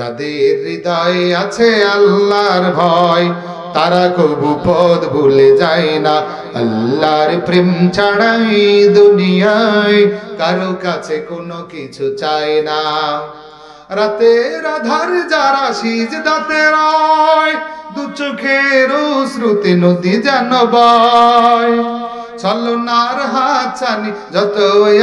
যাদের হৃদয়ে আছে আল্লাহর ভয় তারা কবু পথ ভুলে যায় না। আল্লাহর প্রেম ছাড়াই দুনিয়ায় কারো কাছে কোনো কিছু চায় না। রাতের আধার যারা সিজদাতে রয়, দু চোখের শ্রুতি নদী যেন বয়। ছলনার হাত ছানি যত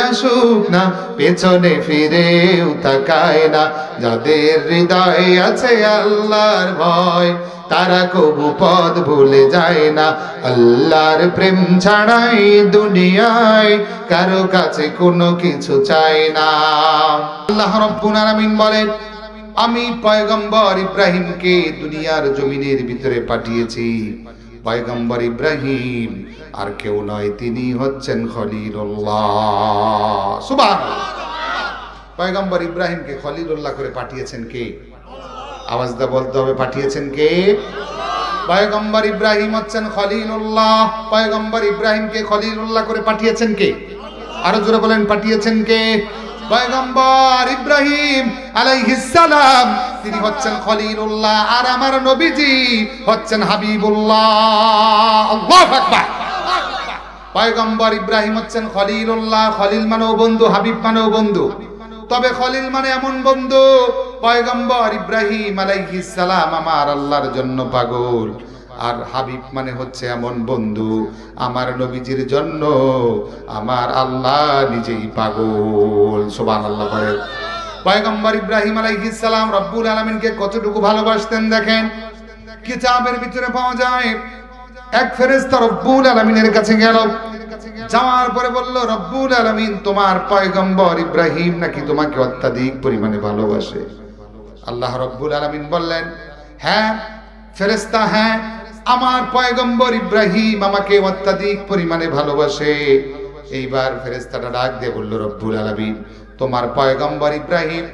আসুক না, পেছনে ফিরেও তাকায় না। যাদের হৃদয়ে আছে আল্লাহর ভয় তারা কবু পথ ভুলে যায় না। আল্লাহর প্রেম ছাড়াই দুনিয়ায় কারো কাছে কোনো কিছু চায় না। আল্লাহ রাব্বুল আলামিন বলেন, আমি পয়গম্বর ইব্রাহিমকে দুনিয়ার জমিনের ভিতরে পাঠিয়েছি। পয়গম্বর ইব্রাহিম আর কেউ নয়, তিনি হচ্ছেন খলিলুল্লাহ। সুবহানাল্লাহ। পয়গম্বর ইব্রাহিমকে খলিলুল্লাহ করে পাঠিয়েছেন কে? আওয়াজ দিয়ে বলতে হবে, পাঠিয়েছেন কে? পয়গম্বর ইব্রাহিম হচ্ছেন খলিলুল্লাহ। পয়গম্বর ইব্রাহিমকে খলিলুল্লাহ করে পাঠিয়েছেন কে? আরো জোরে বলেন, পাঠিয়েছেন কে? পয়গম্বর ইব্রাহিম আলাইহিস সালাম, তিনি হচ্ছেন খলিলুল্লাহ, আর আমার নবীজি হচ্ছেন হাবিবুল্লাহ। আল্লাহু আকবার। পয়গম্বর ইব্রাহিম হচ্ছেন খলিলুল্লাহ। খলিল মানেও বন্ধু, হাবিব মানেও বন্ধু। তবে খলিল মানে এমন বন্ধু, পয়গম্বর ইব্রাহিম আলাইহিস সালাম আমার আল্লাহর জন্য পাগল, আর হাবিব মানে হচ্ছে এমন বন্ধু আমার নবীজির জন্য আমার আল্লাহ নিজেই পাগল। সুবহানাল্লাহ পড়ে। পয়গম্বর ইব্রাহিম আলাইহিস সালাম রব্বুল আলামিনকে কতটুকু ভালোবাসতেন দেখেন। কিতাবের ভিতরে পাওয়া যায়, এক ফেরেশতা রব্বুল আলামিনের কাছে গেল, যাওয়ার পরে বলল, রব্বুল আলামিন তোমার পয়গম্বর ইব্রাহিম নাকি তোমাকে অত্যাধিক পরিমাণে ভালোবাসে। আল্লাহ রব্বুল আলামিন বললেন, হ্যাঁ ফেরেশতা, হ্যাঁ আমার পয়গম্বর ইব্রাহিম আমাকে অত্যাধিক পরিমাণে ভালোবাসে। এইবার ফেরেশতাটা ডাক দিয়ে বলল, রব্বুল আলামিন তোমার পয়গম্বর ইব্রাহিম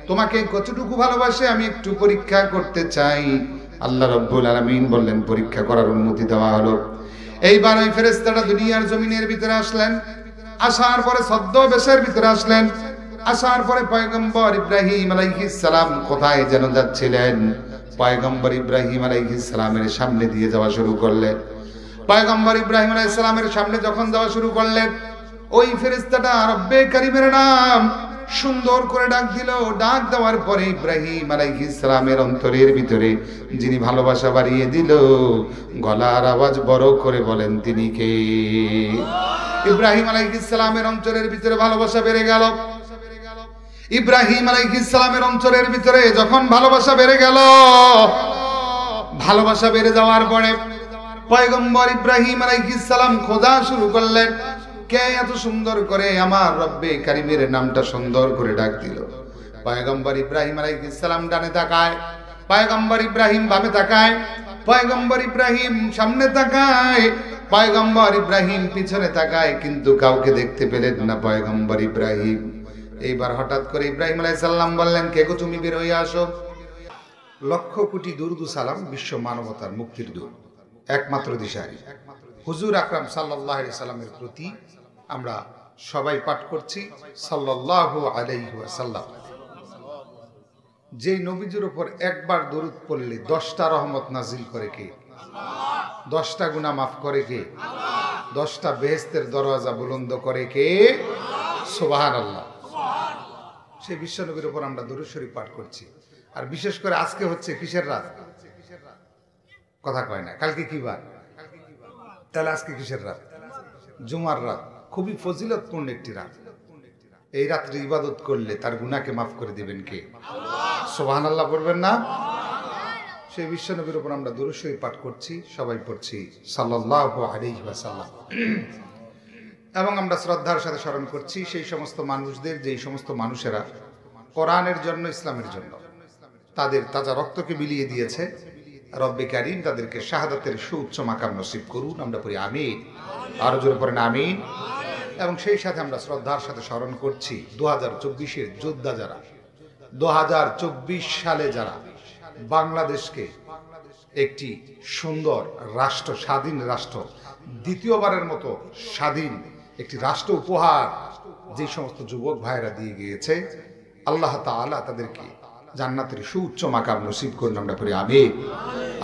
তোমাকে কতটুকু ভালোবাসে আমি একটু পরীক্ষা করতে চাই। আল্লাহ রব্বুল আলামিন বললেন, পরীক্ষা করার অনুমতি দেওয়া হলো। এইবার ওই ফেরেশতাটা দুনিয়ার জমিনের ভিতরে আসলেন। আসার পরে ছদ্মবেশের ভিতরে আসলেন। আসার পরে পয়গম্বর ইব্রাহিম আলাইহিস সালাম কোথায় যেন যাচ্ছিলেন, পয়গম্বর ইব্রাহিম আলাইহিস সালামের সামনে দিয়ে যাওয়া শুরু করলেন। পয়গম্বর ইব্রাহিম আলাইহিস সালামের সামনে যখন যাওয়া শুরু করলেন, ওই ফেরেশতাটা রব্বে কারীমের নাম সুন্দর করে ডাক দিল। ডাক দেওয়ার পরে ইব্রাহিম আলাইহিস সালামের অন্তরের ভিতরে যিনি ভালোবাসা বাড়িয়ে দিল, গলার আওয়াজ বড় করে বলেন, তিনি কে? ইব্রাহিম আলাইহিস সালামের অন্তরের ভিতরে ভালোবাসা বেড়ে গেল। ইব্রাহিম আলাইহিস সালামের অন্তরের ভিতরে যখন ভালোবাসা বেড়ে গেল, ভালোবাসা বেড়ে যাওয়ার পরে পয়গম্বর ইব্রাহিম আলাইহিস সালাম খোঁজা শুরু করলেন, কে এত সুন্দর করে আমার রব্বে কারীমের নামটা সুন্দর করে ডাক দিল। পয়গম্বর ইব্রাহিম আলাইহিস সালাম ডানে তাকায়, পয়গম্বর ইব্রাহিম বামে তাকায়, পয়গম্বর ইব্রাহিম সামনে তাকায়, পয়গম্বর ইব্রাহিম পিছনে তাকায়, কিন্তু কাউকে দেখতে পেলেন না পয়গম্বর ইব্রাহিম। এইবার হঠাৎ করে ইব্রাহিম আলাইহিস সালাম বললেন, কে গো তুমি, বের হয়ে আসো। লক্ষ কোটি দুরূদ সালাম বিশ্ব মানবতার মুক্তির দূত, একমাত্র দিশারি হুজুর আকরাম সাল্লাল্লাহু আলাইহি সাল্লামের প্রতি আমরা সবাই পাঠ করছি সাল্লাল্লাহু আলাইহি ওয়াসাল্লাম। যেই নবীজির উপর একবার দরুদ পড়লে 10টা রহমত নাজিল করে কে? 10টা গুনাহ মাফ করে কে? 10টা বেহেশতের দরওয়াজা বুলন্দ করে কে? সুবহানাল্লাহ। সেই বিশ্ব নবীর উপর আমরা দরুদ শরীফ পাঠ করছি। আর বিশেষ করে আজকে হচ্ছে কিসের রাত? কথা কয় না। কালকে কি বার? তাহলে আজকে কিসের রাত? জুমার রাত। খুবই ফজিলতপূর্ণ একটি রাত। এই রাত্রে ইবাদত করলে তার গুনাহকে মাফ করে দিবেন কে? সুবহানাল্লাহ বলবেন না? সেই বিশ্ব নবীর উপর আমরা দরুদ শরীফ পাঠ করছি, সবাই পড়ছি সাল্লাল্লাহু আলাইহি ওয়াসাল্লাম। এবং আমরা শ্রদ্ধার সাথে স্মরণ করছি সেই সমস্ত মানুষদের, যেই সমস্ত মানুষেরা কোরআনের জন্য, ইসলামের জন্য তাদের তাজা রক্তকে বিলিয়ে দিয়েছে। রব্বে কারীম তাদেরকে শাহাদাতের সুউচ্চ মাকাম নসিব করুন। আমরা পড়ি আমিন। আরো জোরে পড়েন আমিন। এবং সেই সাথে আমরা শ্রদ্ধার সাথে স্মরণ করছি 2024-এর যোদ্ধা যারা, 2024 সালে যারা বাংলাদেশকে একটি সুন্দর রাষ্ট্র, স্বাধীন রাষ্ট্র, দ্বিতীয়বারের মতো স্বাধীন একটি রাষ্ট্র উপহার যে সমস্ত যুবক ভাইরা দিয়ে গিয়েছে, আল্লাহ তাআলা তাদেরকে জান্নাতের সুউচ্চ মাকাম নসিব করুন আমরা পড়ি আমিন।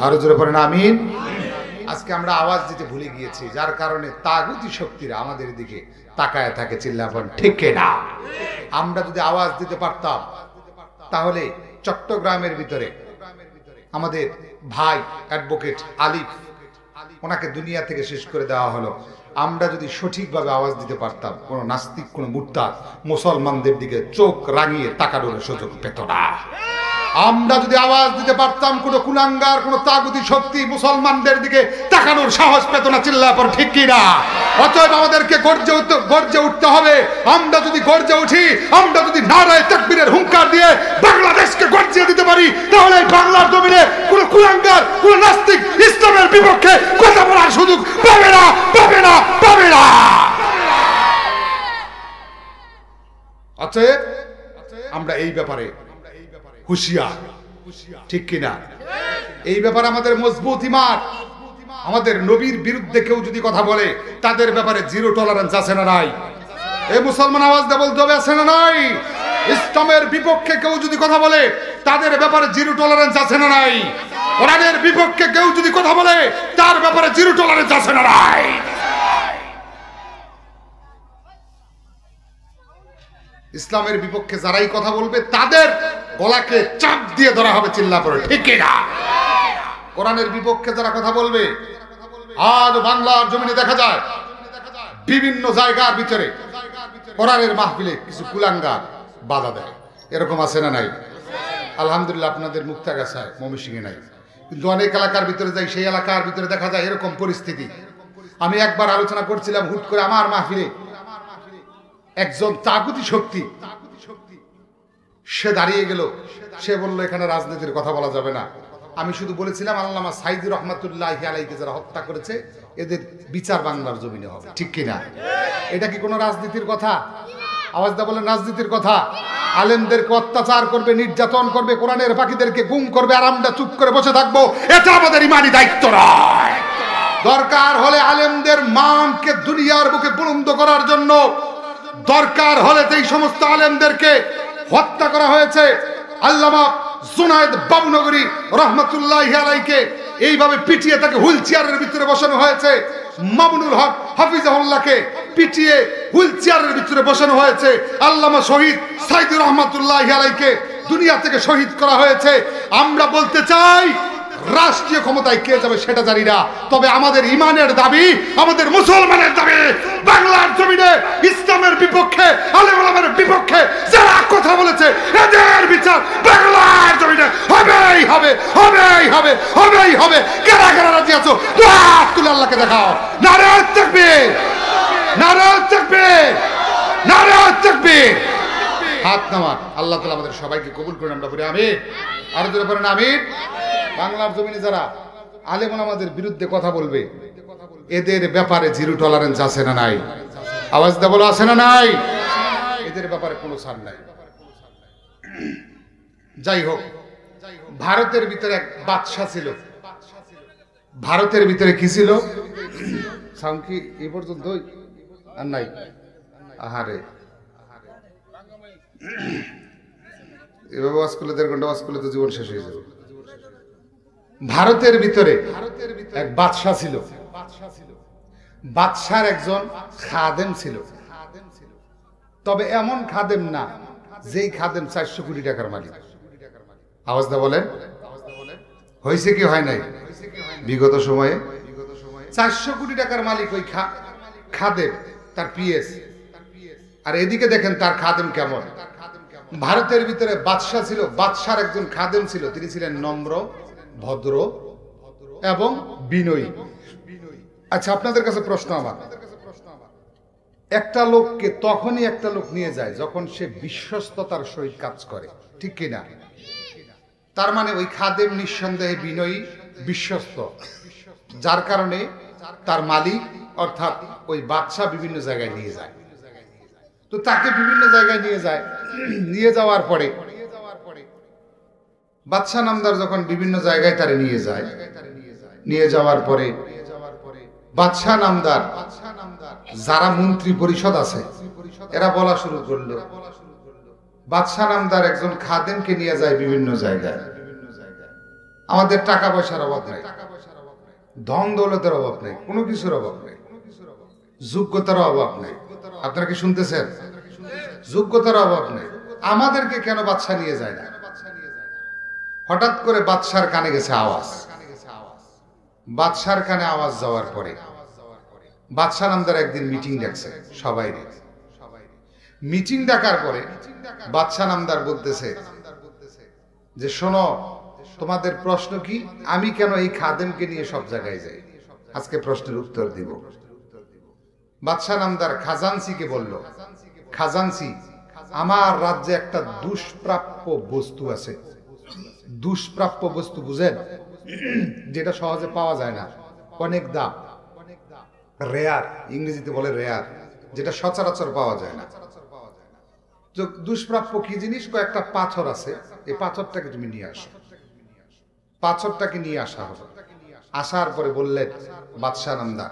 আরো জোরে পড়েন আমিন। আজকে আমরা আওয়াজ দিতে ভুলে গিয়েছি, যার কারণে তাগুতি শক্তিরা আমাদের দিকে তাকায় থাকে, চিল্লাপন ঠিক না। আমরা যদি আওয়াজ দিতে পারতাম তাহলে চট্টগ্রামের ভিতরে আমাদের ভাই অ্যাডভোকেট আলিফ, ওনাকে দুনিয়া থেকে শেষ করে দেওয়া হলো। আমরা যদি সঠিকভাবে আওয়াজ দিতে পারতাম, কোন নাস্তিক কোন মুরতাদ মুসলমানদের দিকে চোখ রাঙিয়ে তাকানোর সুযোগ পেত না। আমরা যদি আওয়াজ দিতে পারতাম, কোন কুলাঙ্গার কোন তাগুতি শক্তি মুসলমানদের দিকে তাকানোর সাহস পেত না, চিল্লায় পর ঠিক কি না। অতএব আমাদেরকে গর্জে উঠতে হবে। আমরা যদি গর্জে উঠি, আমরা যদি নারায়ে তাকবীরের হুঙ্কার দিয়ে বাংলাদেশকে গর্জিয়ে দিতে পারি, তাহলে এই বাংলার জমিনে কোন কুলাঙ্গার কোন নাস্তিক ইসলামের বিপক্ষে কথা বলার সুযোগ পাবে না, পাবে না, পাবে না। অতএব আমরা এই ব্যাপারে হুঁশিয়ার, ঠিক কিনা। এই ব্যাপারে আমাদের মজবুত ঈমান। আমাদের নবীর বিরুদ্ধে কেউ যদি কথা বলে, তাদের ব্যাপারে জিরো টলারেন্স আছে না নাই? এই মুসলমান আওয়াজ দিয়ে বলতে হবে, আছে না নাই? ইসলামের বিপক্ষে কেউ যদি কথা বলে, তাদের ব্যাপারে জিরো টলারেন্স আছে না নাই? কোরআনের বিপক্ষে কেউ যদি কথা বলে, তার ব্যাপারে জিরো টলারেন্স আছে না নাই? ইসলামের বিপক্ষে যারাই কথা বলবে, তাদের গলাকে চাপ দিয়ে ধরা হবে, চিল্লা পড়ে ঠিক না। কোরআনের বিপক্ষে যারা কথা বলবে, আজ বাংলার জমিনে দেখা যায় বিভিন্ন জায়গার ভিতরে কোরআনের মাহফিলে কিছু কুলাঙ্গার বাধা দেয়। এরকম আছে না নাই? আলহামদুলিল্লাহ আপনাদের মুক্তাগাছায় ময়মনসিংহে নাই, কিন্তু অনেক এলাকার ভিতরে যাই, সেই এলাকার ভিতরে দেখা যায় এরকম পরিস্থিতি। আমি একবার আলোচনা করছিলাম, হুট করে আমার মাহফিলে একজন তাগুতি শক্তি সে দাঁড়িয়ে গেল। সে বলল এখানে রাজনীতির কথা বলা যাবে না। আমি শুধু বলেছিলাম আল্লামা সাইদি রহমাতুল্লাহি আলাইহি যারা হত্যা করেছে, এদের বিচার বাংলার জমিনে হবে, ঠিক কিনা। এটা কি কোনো রাজনীতির কথা? আওয়াজ দা বলেন রাজনীতির কথা। আলেমদেরকে অত্যাচার করবে, নির্যাতন করবে, কোরআনের বাকিদেরকে গুম করবে, আর আমরা চুপ করে বসে থাকবো, এটা আমাদের ইমানি দায়িত্ব নয়। দরকার হলে আলেমদের মানকে দুনিয়ার বুকে বুলন্দ করার জন্য দরকার হলে যেই সমস্ত আলেমদেরকে হত্যা করা হয়েছে, আল্লামা জুনায়েদ বাবুনগরী রহমাতুল্লাহি আলাইহিকে এইভাবে পিটিয়ে তাকে হুইল চেয়ারের ভিতরে বসানো হয়েছে, মামুনুল হক হাফিজাহুল্লাহকে পিটিয়ে হুইল চেয়ারের ভিতরে বসানো হয়েছে, আল্লামা শহীদ সাইদি রহমাতুল্লাহি আলাইহিকে দুনিয়া থেকে শহীদ করা হয়েছে। আমরা বলতে চাই, রাষ্ট্রীয় ক্ষমতায় কে যাবে সেটা জানি না, তবে আমাদের ইমানের দাবি, আমাদের মুসলমানের দাবি, বাংলার জমিনে ইসলামের বিপক্ষে, আলেম ওলামার বিপক্ষে যারা কথা বলেছে, এদের বিচার বাংলার জমিনে হবেই হবে, হবেই হবে, হবেই হবে। কারা কারা রাজি আছো? হাত তুলে আল্লাহকে দেখাও। নারায়ে তাকবীর, নারায়ে তাকবীর, নারায়ে তাকবীর। হাত নামান। আল্লাহ তাআলা আমাদের সবাইকে কবুল করুন, আমরা বলি আমিন। আর জোরে বলেন আমিন। বাংলার জমিনে যারা আলেম ওলামাদের বিরুদ্ধে কথা বলবে, এদের ব্যাপারে জিরো টলারেন্স আছে না নাই? আওয়াজ দিয়ে বলো, আছে না নাই? এদের ব্যাপারে কোনো ছাড় নাই। যাই হোক, ভারতের ভিতরে এক বাদশা ছিল। ভারতের ভিতরে কি ছিল? সাউন্ড কি এই পর্যন্ত আর নাই? আহারে, এভাবে ওয়াজ করলে 1.5 ঘন্টা ওয়াজ করলে তো জীবন শেষ হয়ে যাবে। ভারতের ভিতরে এক বাদশা ছিল। বাদশার একজন খাদেম ছিল, তবে এমন খাদেম না যেই খাদেম 400 কোটি টাকার মালিক। আওয়াজ দা বলেন, হয়েছে কি হয় নাই? বিগত সময়ে 400 কোটি টাকার মালিক ওই খাদেম, তার পিএস। আর এদিকে দেখেন তার খাদেম কেমন। ভারতের ভিতরে বাদশা ছিল, বাদশার একজন খাদেম ছিল, তিনি ছিলেন নম্র, ভদ্র এবং বিনয়ী। আচ্ছা, আপনাদের কাছে প্রশ্ন আমার, একটা লোককে তখনই একটা লোক নিয়ে যায় যখন সে বিশ্বস্ততার সহিত কাজ করে, ঠিক কিনা? তার মানে ওই খাদেম নিঃসন্দেহে বিনয়ী, বিশ্বস্ত, যার কারণে তার মালিক অর্থাৎ ওই বাদশা বিভিন্ন জায়গায় নিয়ে যায়। তো তাকে বিভিন্ন জায়গায় নিয়ে যায়, নিয়ে যাওয়ার পরে বাদশা নামদার যখন বিভিন্ন জায়গায় তারে নিয়ে যায়, নিয়ে যাওয়ার পরে বাদশা নামদার যারা মন্ত্রী পরিষদ আছে, এরা বলা শুরু করলো, বাদশা নামদার একজন খাদেমকে নিয়ে যায় বিভিন্ন জায়গায়। আমাদের টাকা পয়সার অভাব নাই, ধন দৌলতের অভাব নেই, কোনো কিছুর অভাব নেই, যোগ্যতার অভাব নেই। আপনারা কি শুনতেছেন? যোগ্যতার অভাব নেই। আমাদেরকে কেন বাদশা নিয়ে যায় না? হঠাৎ করে বাদশার কানে গেছে আওয়াজ। বাদশার কানে আওয়াজ যাওয়ার পরে বাদশা নামদার একদিন মিটিং ডাকছে সবাই। মিটিং ডাকার পরে বাদশা নামদার বলতেছে যে শোনো, তোমাদের প্রশ্ন কি? আমি কেন এই খাদেমকে নিয়ে সব জায়গায় যাই? আজকে প্রশ্নের উত্তর দিব। বাদশা নামদার খাজানসিকে বলল, খাজানসি, আমার রাজ্যে একটা দুষ্প্রাপ্য বস্তু আছে। দুষ্প্রাপ্য বস্তু বুঝেন? যেটা সহজে পাওয়া যায় না, অনেক দাম, রেয়ার, ইংরেজিতে বলে রেয়ার, যেটা সচরাচর পাওয়া যায় না। দুষ্প্রাপ্য কি জিনিস? কয়েকটা পাথর আছে, এই পাথরটাকে তুমি নিয়ে আসো। পাথরটাকে নিয়ে আসা হলো। আসার পরে বললেন বাদশা নামদার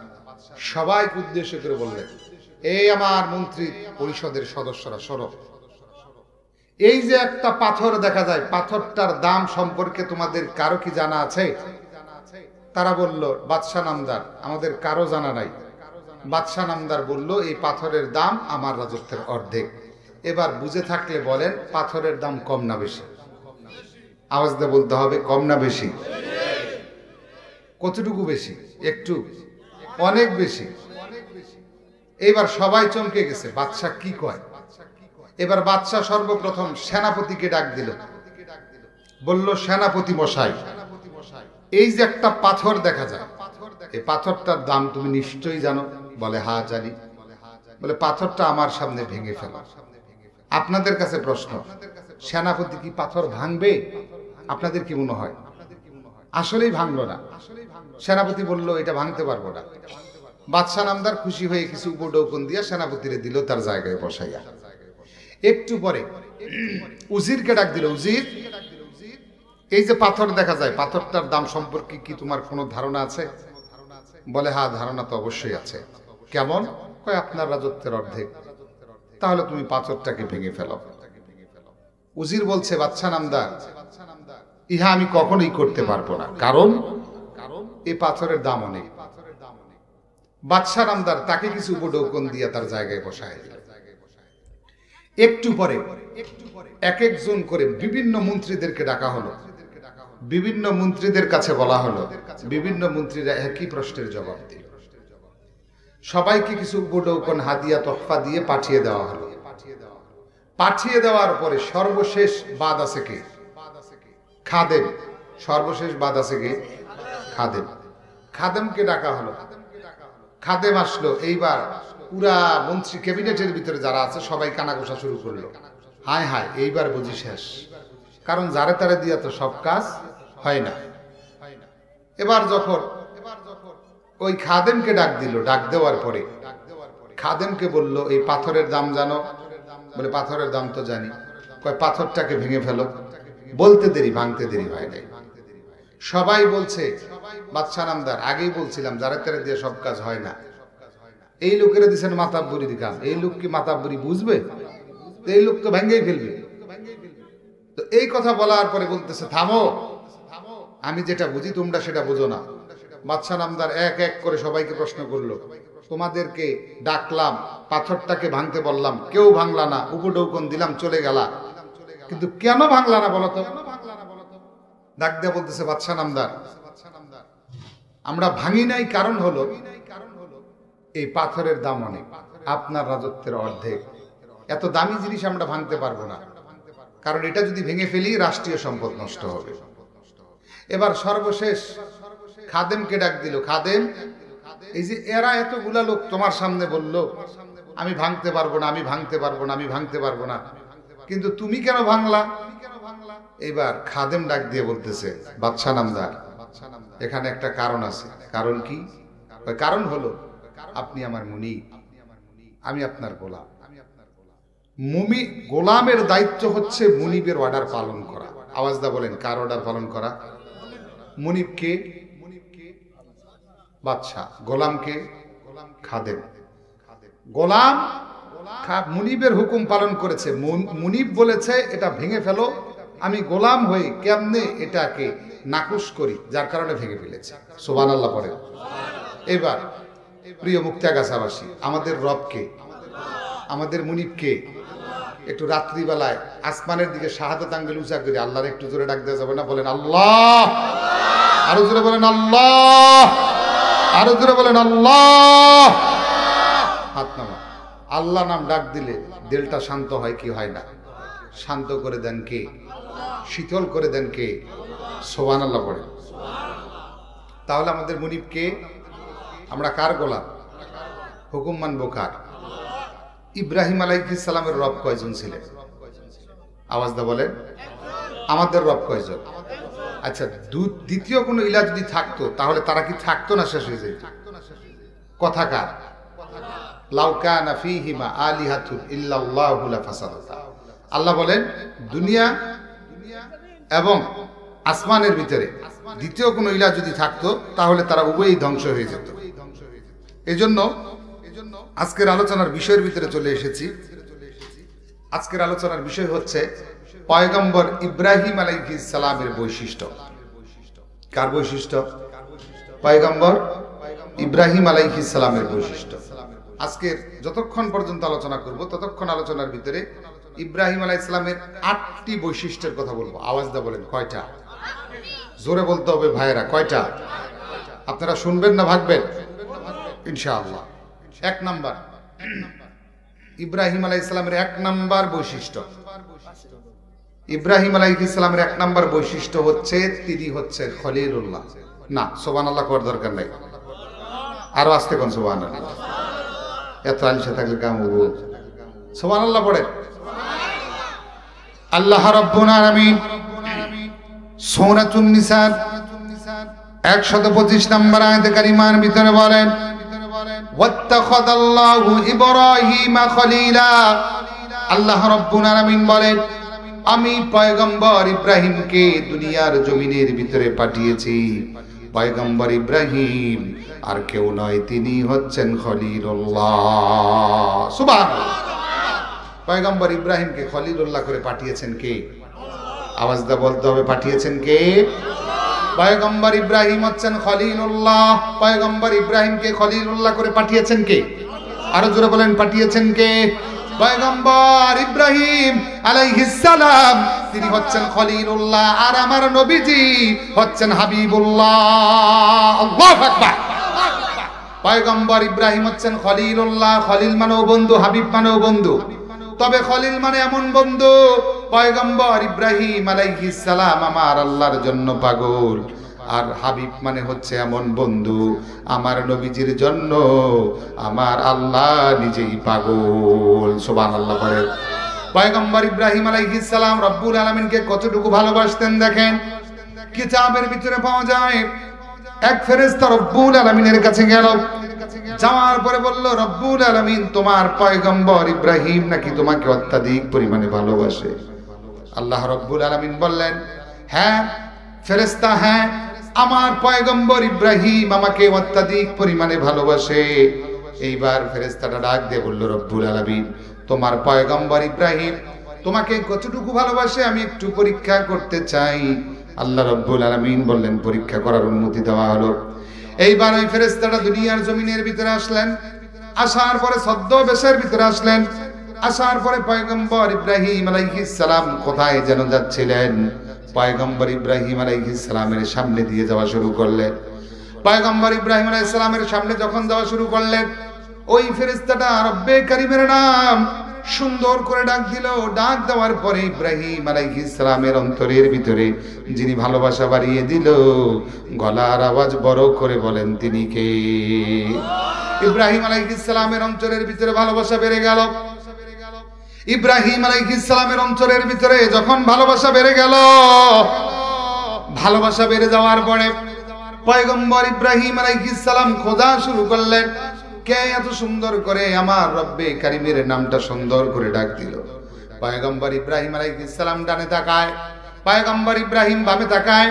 সবাইকে উদ্দেশ্য করে বললেন, এই আমার মন্ত্রী পরিষদের সদস্যরা সরো, এই যে একটা পাথর দেখা যায়, পাথরটার দাম সম্পর্কে তোমাদের কারো কি জানা আছে? তারা বলল বাদশা নামদার আমাদের কারো জানা নাই। বাদশা নামদার বলল এই পাথরের দাম আমার রাজত্বের অর্ধেক। এবার বুঝে থাকলে বলেন পাথরের দাম কম না বেশি? আওয়াজ দিয়ে বলতে হবে, কম না বেশি? কতটুকু বেশি? একটু, অনেক বেশি। এবার সবাই চমকে গেছে, বাদশা কি কয়? এবার বাদশা সর্বপ্রথম সেনাপতিকে ডাক দিল, বলল সেনাপতি মশাই, এই যে একটা পাথর দেখা যায়, এই পাথরটার দাম তুমি নিশ্চয়ই জানো? বলে হ্যাঁ জানি। বলে পাথরটা আমার সামনে ভেঙে ফেলো। আপনাদের কাছে প্রশ্ন, সেনাপতি কি পাথর ভাঙবে? আপনাদের কি মনে হয়? আসলেই ভাঙলো না। সেনাপতি বলল এটা ভাঙতে পারবো না। বাদশা নামদার খুশি হয়ে কিছু উপঢৌকন দিয়া সেনাপতিরে দিল তার জায়গায় বসাইয়া। একটু পরে উজিরকে ডাক দিল, উজির, এই যে পাথর দেখা যায়, পাথরটার দাম সম্পর্কে কি তোমার কোনো ধারণা আছে? বলে হ্যাঁ ধারণা তো অবশ্যই আছে। কেমন? কয় আপনার রাজত্বের অর্ধেক। তাহলে তুমি পাথরটাকে ভেঙে ফেলো। উজির বলছে বাদশা নামদার ইহা আমি কখনোই করতে পারবো না, কারণ এই পাথরের দাম অনেক। বাদশা নামদার তাকে কিছু উপঢৌকন দিয়ে তার জায়গায় বসায় দিল। একটু পরে এক একজন করে বিভিন্ন মন্ত্রীদেরকে ডাকা হলো, বিভিন্ন মন্ত্রীদের কাছে বলা হলো, বিভিন্ন মন্ত্রীরা একই প্রশ্নের জবাব দিল। সবাইকে কিছু উপঢৌকন হাদিয়া তোহফা দিয়ে পাঠিয়ে দেওয়া হলো। পাঠিয়ে দেওয়ার পরে সর্বশেষ বাদ আছে কে? খাদেম। সর্বশেষ বাদ আছে কে? খাদেম। খাদেমকে ডাকা হলো। খাদেম আসলো। এইবার পুরা মন্ত্রী ক্যাবিনেটের ভিতরে যারা আছে সবাই কানাঘোষা শুরু করলো, হায় হায় এইবার বুঝি শেষ, কারণ যারে তারে দিয়া তো সব কাজ হয় না। এবার যখন ওই খাদেমকে ডাক দিল, ডাক দেওয়ার পরে খাদেমকে বলল এই পাথরের দাম জানো? বলে পাথরের দাম তো জানি। কয় পাথরটাকে ভেঙে ফেলো। বলতে দেরি, ভাঙতে দেরি হয় নাই। সবাই বলছে বাদশা নামদার আগেই বলছিলাম যারে তারে দিয়ে সব কাজ হয় না। এই লোকেরা দিচ্ছেন মাতাব্বরির কাজ, এই লোক কি মাতাব্বরি বুঝবে? এই লোক তো ভেঙেই ফেলবে। তো এই কথা বলার পরে বলতেছে থামো, আমি যেটা বুঝি তোমরা সেটা বুঝো না। বাদশা নামদার এক এক করে সবাইকে প্রশ্ন করলো, তোমাদেরকে ডাকলাম, পাথরটাকে ভাঙতে বললাম, কেউ ভাঙলা না, উপঢৌকন দিলাম, চলে গেলা, কিন্তু কেন ভাঙলা না বলো তো? ডাক দিয়ে বলতেছে বাদশা নামদার আমরা ভাঙি নাই, কারণ হলো এই পাথরের দাম অনেক, আপনার রাজত্বের অর্ধেক। এত দামি জিনিস আমরা ভাঙতে পারবো না, কারণ এটা যদি ভেঙে ফেলি রাষ্ট্রীয় সম্পদ নষ্ট হবে। এবার সর্বশেষ খাদেমকে ডাক দিল, খাদেম এই যে এরা এতগুলা লোক তোমার সামনে বলল আমি ভাঙতে পারবো না, আমি ভাঙতে পারবো না, আমি ভাঙতে পারবো না, কিন্তু তুমি কেন ভাঙলা? এবার খাদেম ডাক দিয়ে বলতেছে বাদশা নামদার এখানে একটা কারণ আছে। কারণ কি? কারণ হলো আপনি আমার মুনি, আমি আপনার গোলাম। গোলামের দায়িত্ব হচ্ছে মুনিবের অর্ডার পালন করা। আওয়াজ দা বলেন কার অর্ডার পালন করা? মুনিবকে বাদশা, গোলামকে খাদেম। গোলাম মুনিবের হুকুম পালন করেছে, মুনিব বলেছে এটা ভেঙে ফেলো, আমি গোলাম হয়ে কেমনে এটাকে নাকুশ করি, যার কারণে ভেঙে ফেলেছে। সুবহানাল্লাহ পড়ে। এবার প্রিয় মুক্তাগাছাবাসী, আমাদের রবকে, আমাদের মুনিবকে একটু রাত্রিবেলায় আসমানের দিকে শাহাদাত আঙ্গুল উঁচা করে আল্লাহর একটু জোরে ডাক দেওয়া যাবে না? বলেন আল্লাহ, আরো জোরে বলেন আল্লাহ, আরো জোরে বলেন আল্লাহ। হাত নামা। আল্লাহ নাম ডাক দিলে দিলটা শান্ত হয় কি হয় না? শান্ত করে দেন কে? শীতল করে দেন কে? সুবহানাল্লাহ পড়ে। তাহলে আমাদের মুনিব কে? আমরা কার গোলাম? হুকুম মানবো কার? ইব্রাহিম আলাইহিস সালামের রব কয়জন ছিলেন? আওয়াজ দা বলেন। আমাদের রব কয়জন? আচ্ছা, দ্বিতীয় কোনো ইলা যদি থাকতো তাহলে তারা কি থাকতো না শেষ হয়ে যেত? কথা কার? লাউ কানা ফীহিমা আলিহাতুন ইল্লাল্লাহু লাফাসাদাতা। আল্লাহ বলেন দুনিয়া এবং আসমানের ভিতরে দ্বিতীয় কোনো ইলা যদি থাকতো তাহলে তারা উভয়ই ধ্বংস হয়ে যেত। এজন্য আজকের আলোচনার বিষয়ের ভিতরে চলে এসেছি। আজকের আলোচনার বিষয় হচ্ছে পয়গম্বর ইব্রাহিম আলাইহিস সালামের বৈশিষ্ট্য। কার বৈশিষ্ট্য? পয়গম্বর ইব্রাহিম আলাইহিস সালামের বৈশিষ্ট্য। আজকের যতক্ষণ পর্যন্ত আলোচনা করব ততক্ষণ আলোচনার ভিতরে ইব্রাহিম আলাইহিস সালামের 8টি বৈশিষ্ট্যের কথা বলবো। আওয়াজ দা বলেন কয়টা? জোরে বলতে হবে ভাইয়েরা, কয়টা? আপনারা শুনবেন না ভাগবেন? ইনশাআল্লাহ। 1 নাম্বার, ইব্রাহিম আলাইহিস সালামের 1 নাম্বার বৈশিষ্ট্য, ইব্রাহিম আলাইহিস সালামের 1 নাম্বার বৈশিষ্ট্য হচ্ছে তিনি হচ্ছে খলিলুল্লাহ। না, সুবহানাল্লাহ করার দরকার নাই, আরো আস্তে কোন সুবহানাল্লাহ। এত আলিশা থাকলে কাম হবো। সুবহানাল্লাহ পড়ে। আল্লাহ রাব্বুল আলামিন সূরাতুন নিসা 125 নম্বর আয়াতে কারিমার ভিতরে বলেন ওয়াত্তাখাযাল্লাহু ইব্রাহিমা খলিলা। আল্লাহ রাব্বুল আলামিন বলেন আমি পয়গম্বর ইব্রাহিমকে দুনিয়ার জমিনের ভিতরে পাঠিয়েছি। পয়গম্বর ইব্রাহিম আর কেউ নয়, তিনি হচ্ছেন খলিলুল্লাহ। সুবহানাল্লাহ। পয়গম্বর ইব্রাহিমকে খলিলুল্লাহ করে পাঠিয়েছেন কে? আওয়াজ দা বলতে হবে, পাঠিয়েছেন কে? পয়গম্বর ইব্রাহিম হচ্ছেন খলিলুল্লাহ। পয়গম্বর ইব্রাহিমকে খলিলুল্লাহ করে পাঠিয়েছেন কে? আরো জোরে বলেন, পাঠিয়েছেন কে? পয়গম্বর ইব্রাহিম আলাইহিস সালাম, তিনি হচ্ছেন খলিলুল্লাহ, আর আমার নবীজি হচ্ছেন হাবিবুল্লাহ। আল্লাহু আকবার। পয়গম্বর ইব্রাহিম হচ্ছেন খলিলুল্লাহ। খলিল মানেও বন্ধু, হাবিব মানেও বন্ধু। তবে খলিল মানে এমন বন্ধু, পয়গম্বর ইব্রাহিম আলাইহিস সালাম আমার আল্লাহর জন্য পাগল, আর হাবিব মানে হচ্ছে এমন বন্ধু আমার নবীজির জন্য আমার আল্লাহ নিজেই পাগল। সুবহানাল্লাহ পড়ে। পয়গম্বর ইব্রাহিম আলাইহিস সালাম রব্বুল আলামিনকে কতটুকু ভালোবাসতেন দেখেন। কিতাবের ভিতরে পাওয়া যায় এক ফেরেশতা রব্বুল আলামিনের কাছে গেল, যাওয়ার পরে বলল রব্বুল আলামিন তোমার পয়গম্বর ইব্রাহিম নাকি তোমাকে অত্যাধিক পরিমাণে ভালোবাসে। আল্লাহ রব্বুল আলামিন বললেন হ্যাঁ ফেরেশতা, হ্যাঁ আমার পয়গম্বর ইব্রাহিম আমাকে অত্যাধিক পরিমাণে ভালোবাসে। এইবার ফেরেশতাটা ডাক দিয়ে বলল রব্বুল আলামিন তোমার পয়গম্বর ইব্রাহিম তোমাকে কতটুকু ভালোবাসে আমি একটু পরীক্ষা করতে চাই। আল্লাহ রব্বুল আলামিন বললেন পরীক্ষা করার অনুমতি দেওয়া হলো। এইবার ওই ফেরেশতাটা দুনিয়ার জমিনের ভিতরে আসলেন, আসার পরে ছদ্মবেশের ভিতরে আসলেন। আসার পরে পয়গম্বর ইব্রাহিম আলাইহিস সালাম কোথায় যেন যাচ্ছিলেন, পয়গম্বর ইব্রাহিম আলাইহিস সালামের সামনে দিয়ে যাওয়া শুরু করলেন। পয়গম্বর ইব্রাহিম আলাইহিস সালামের সামনে যখন যাওয়া শুরু করলেন, ওই ফেরেশতাটা রব্বে কারীমের নাম সুন্দর করে ডাক দিল। ডাক দেওয়ার পরে ইব্রাহিম আলাইহিস সালামের অন্তরের ভিতরে যিনি ভালোবাসা বাড়িয়ে দিল, গলার আওয়াজ বড় করে বলেন তিনি কে? ইব্রাহিম আলাইহিস সালামের অন্তরের ভিতরে ভালোবাসা বেড়ে গেল। ইব্রাহিম আলাইহিস সালামের অন্তরের ভিতরে যখন ভালোবাসা বেড়ে গেল, ভালোবাসা বেড়ে যাওয়ার পরে পয়গম্বর ইব্রাহিম আলাইহিস সালাম খোঁজা শুরু করলেন, কে এত সুন্দর করে আমার রব্বে কারীমের নামটা সুন্দর করে ডাক দিল। পয়গম্বর ইব্রাহিম আলাইহিস সালাম ডানে তাকায়, পয়গম্বর ইব্রাহিম বামে তাকায়,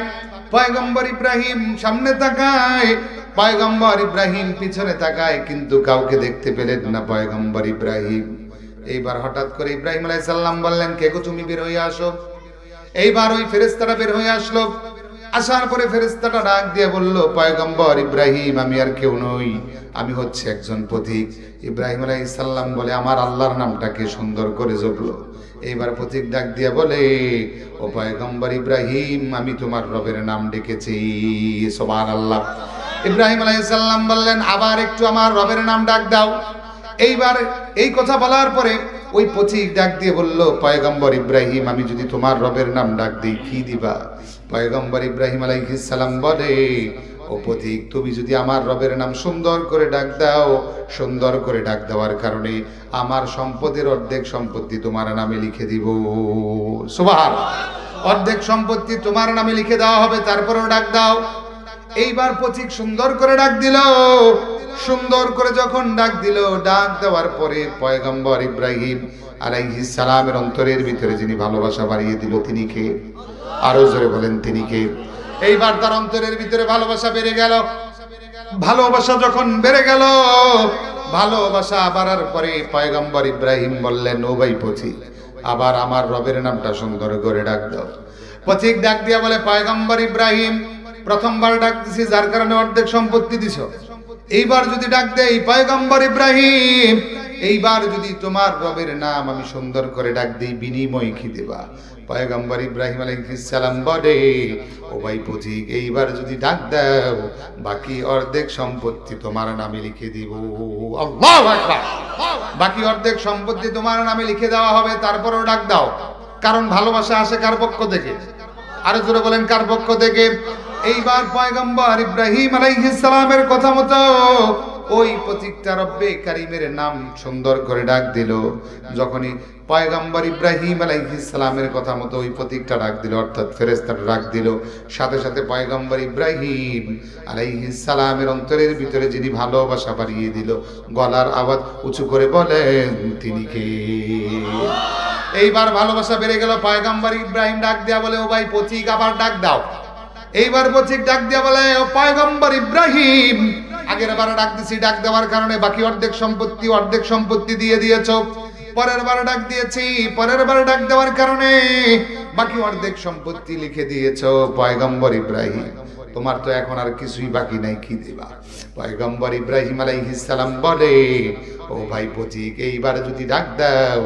পয়গম্বর ইব্রাহিম সামনে তাকায়, পয়গম্বর ইব্রাহিম পিছনে তাকায়, কিন্তু কাউকে দেখতে পেলেন না পয়গম্বর ইব্রাহিম। এইবার হঠাৎ করে ইব্রাহিম আলাইহিস সালাম বললেন, কে গো তুমি, বের হয়ে আসো। এইবার ওই ফেরেশতাটা বের হয়ে আসলো। আসার পরে ফেরেশতাটা ডাক দিয়ে বলল, পয়গম্বর ইব্রাহিম, আমি আর কেউ নই, আমি হচ্ছে একজন পথিক। ইব্রাহিম আলাইহিস সালাম বলে, আমার আল্লাহর নামটাকে সুন্দর করে জপলো। এইবার পথিক ডাক দিয়ে বলে, ও পয়গম্বর ইব্রাহিম, আমি তোমার রবের নাম ডেকেছি। সুবহানাল্লাহ। ইব্রাহিম আলাইহিস সালাম বললেন, আবার একটু আমার রবের নাম ডাক দাও। এইবার এই কথা বলার পরে ওই পথিক ডাক দিয়ে বলল, পয়গম্বর ইব্রাহিম, আমি যদি তোমার রবের নাম ডাক দিই কি দিবা? পয়গম্বর ইব্রাহিম আলাইহিস সালাম বলে, ও পথিক, তুমি যদি আমার রবের নাম সুন্দর করে ডাক দাও, সুন্দর করে ডাক দেওয়ার কারণে আমার সম্পদের অর্ধেক সম্পত্তি তোমার নামে লিখে দিব। সুবহানাল্লাহ। অর্ধেক সম্পত্তি তোমার নামে লিখে দেওয়া হবে, তারপরেও ডাক দাও। এইবার পথিক সুন্দর করে ডাক দিল। সুন্দর করে যখন ডাক দিল, ডাক দেওয়ার পরে পয়গম্বর ইব্রাহিম আলাইহিস সালামের অন্তরের ভিতরে যিনি ভালোবাসা বাড়িয়ে দিল, তিনি কে? আরো জোরে বলেন, তিনি কে? এইবার তার অন্তরের ভিতরে ভালোবাসা বেড়ে গেল। ভালোবাসা যখন বেড়ে গেল, ভালোবাসা বাড়ার পরে পয়গম্বর ইব্রাহিম বললেন, ও ভাই পথিক, আবার আমার রবের নামটা সুন্দর করে ডাক দাও। পথিক ডাক দিয়া বলে, পয়গম্বর ইব্রাহিম, প্রথমবার ডাক দিছি যার কারণে অর্ধেক সম্পত্তি দিছো, এইবার যদি ডাক দেই পয়গম্বর ইব্রাহিম, এইবার যদি তোমার রবের নাম আমি সুন্দর করে ডাক দিই, বিনিময় কি দেবা? পয়গম্বর ইব্রাহিম আলাইহিস সালাম বলে, ও ভাই পথিক, এইবার যদি ডাক দাও, বাকি অর্ধেক সম্পত্তি তোমার নামে লিখে দিব। আল্লাহু আকবার। বাকি অর্ধেক সম্পত্তি তোমার নামে লিখে দেওয়া হবে, তারপরেও ডাক দাও। কারণ ভালোবাসা আসে কার পক্ষ থেকে? আরো জোরে বলেন, কার পক্ষ থেকে? এইবার পয়গম্বর ইব্রাহিম আলাইহিস সালামের কথা মতো ওই পথিকটা রব্বে কারীমের নাম সুন্দর করে ডাক দিল। যখনই পয়গম্বর ইব্রাহিম আলাইহিস সালামের কথা মতো ওই পথিকটা ডাক দিল, অর্থাৎ ফেরেশতাটা ডাক দিল, সাথে সাথে পয়গম্বর ইব্রাহিম আলাইহিস সালামের অন্তরের ভিতরে যিনি ভালোবাসা বাড়িয়ে দিল, গলার আওয়াজ উঁচু করে বলেন, তিনি কে? এইবার ভালোবাসা বেড়ে গেল। পয়গম্বর ইব্রাহিম ডাক দেয়া বলে, ও ভাই পথিক, আবার ডাক দাও। এইবার পথিক ডাক দিয়া বলে, ও পয়গম্বর ইব্রাহিম, আগের বার ডাক দিছি, ডাক দেওয়ার কারণে বাকি অর্ধেক সম্পত্তি দিয়ে দিয়েছো। পরের বার ডাক দিয়েছি, পরের বার ডাক দেওয়ার কারণে বাকি অর্ধেক সম্পত্তি লিখে দিয়েছো। পয়গম্বর ইব্রাহিম, তোমার তো এখন আর কিছুই বাকি নাই, কি দিবা? পয়গম্বর ইব্রাহিম আলাইহিস সালাম বলে, ও ভাই পথিক, এইবার যদি ডাক দাও,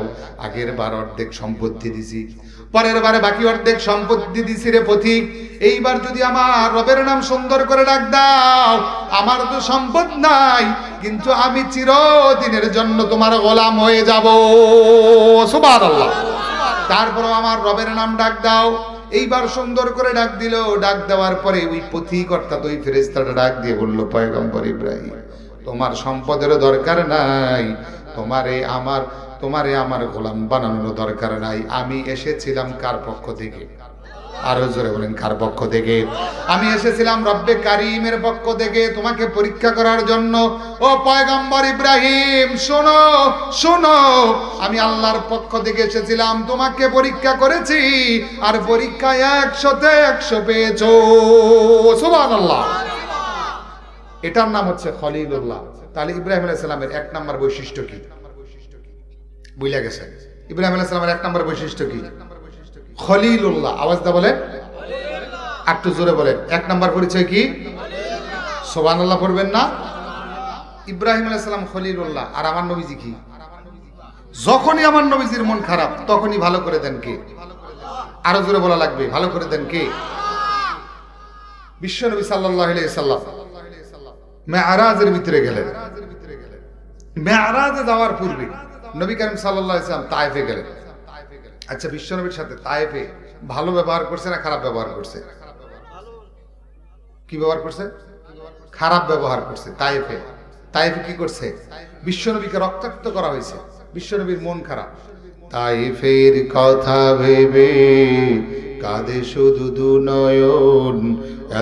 আগের বার অর্ধেক সম্পত্তি দিছি, পরের বারে বাকি অর্ধেক সম্পত্তি দিছি রে পথিক, এইবার যদি আমার রবের নাম সুন্দর করে ডাক দাও, আমার তো সম্পদ নাই, কিন্তু আমি চিরদিনের জন্য তোমার গোলাম হয়ে যাব। সুবহানাল্লাহ। তারপরও আমার রবের নাম ডাক দাও। এইবার সুন্দর করে ডাক দিল। ডাক দেওয়ার পরে ওই পথিক অর্থাৎ ওই ফেরেশতাটা ডাক দিয়ে বলল, পয়গম্বর ইব্রাহিম, তোমার সম্পদেরও দরকার নাই, তোমারে আমার গোলাম বানানোর দরকার নাই। আমি এসেছিলাম কার পক্ষ থেকে? আরো জোরে বলেন, কার পক্ষ থেকে? আমি এসেছিলাম রব্বে কারীমের পক্ষ থেকে তোমাকে পরীক্ষা করার জন্য। ও পয়গম্বর ইব্রাহিম, শোনো শোনো, আমি আল্লাহর পক্ষ থেকে এসেছিলাম, তোমাকে পরীক্ষা করেছি, আর পরীক্ষায় 100তে 100 পেয়েছো। সুবহানাল্লাহ। এটার নাম হচ্ছে খলিলুল্লাহ। তাহলে ইব্রাহিম আলাইহিস সালামের 1 নম্বর বৈশিষ্ট্য কি? বুঝলা গেছে? ইব্রাহিম আলাইহিস সালামের 1 নম্বর বৈশিষ্ট্য কি? খলিলুল্লাহ। আওয়াজ দা বলেন, একটু জোরে বলেন, 1 নম্বর পরিচয় কি? সুবহানাল্লাহ পড়বেন না? ইব্রাহিম আলাইহিস সালাম খলিলুল্লাহ। আর আমার নবীজি কি? যখনই আমার নবীজির মন খারাপ, তখনই ভালো করে দেন কে? আরো জোরে বলা লাগবে, ভালো করে দেন কে? বিশ্ব নবী সাল্লাল্লাহু আলাইহি সাল্লাম মেরাজের ভিতরে গেলেন। মেরাজে যাওয়ার পূর্বে নবী করিম সাল্লাল্লাহু আলাইহি সাল্লাম তায়েফে গেলেন। আচ্ছা, বিশ্ব নবীর সাথে তায়েফে ভালো ব্যবহার করছে না খারাপ ব্যবহার করছে? কি ব্যবহার করছে? খারাপ ব্যবহার করছে। তায়েফে কি করছে? বিশ্ব নবীকে রক্তাক্ত করা হয়েছে। বিশ্ব নবীর মন খারাপ। তায়েফের কথা ভেবে কাঁদে শুধু দুনয়ন,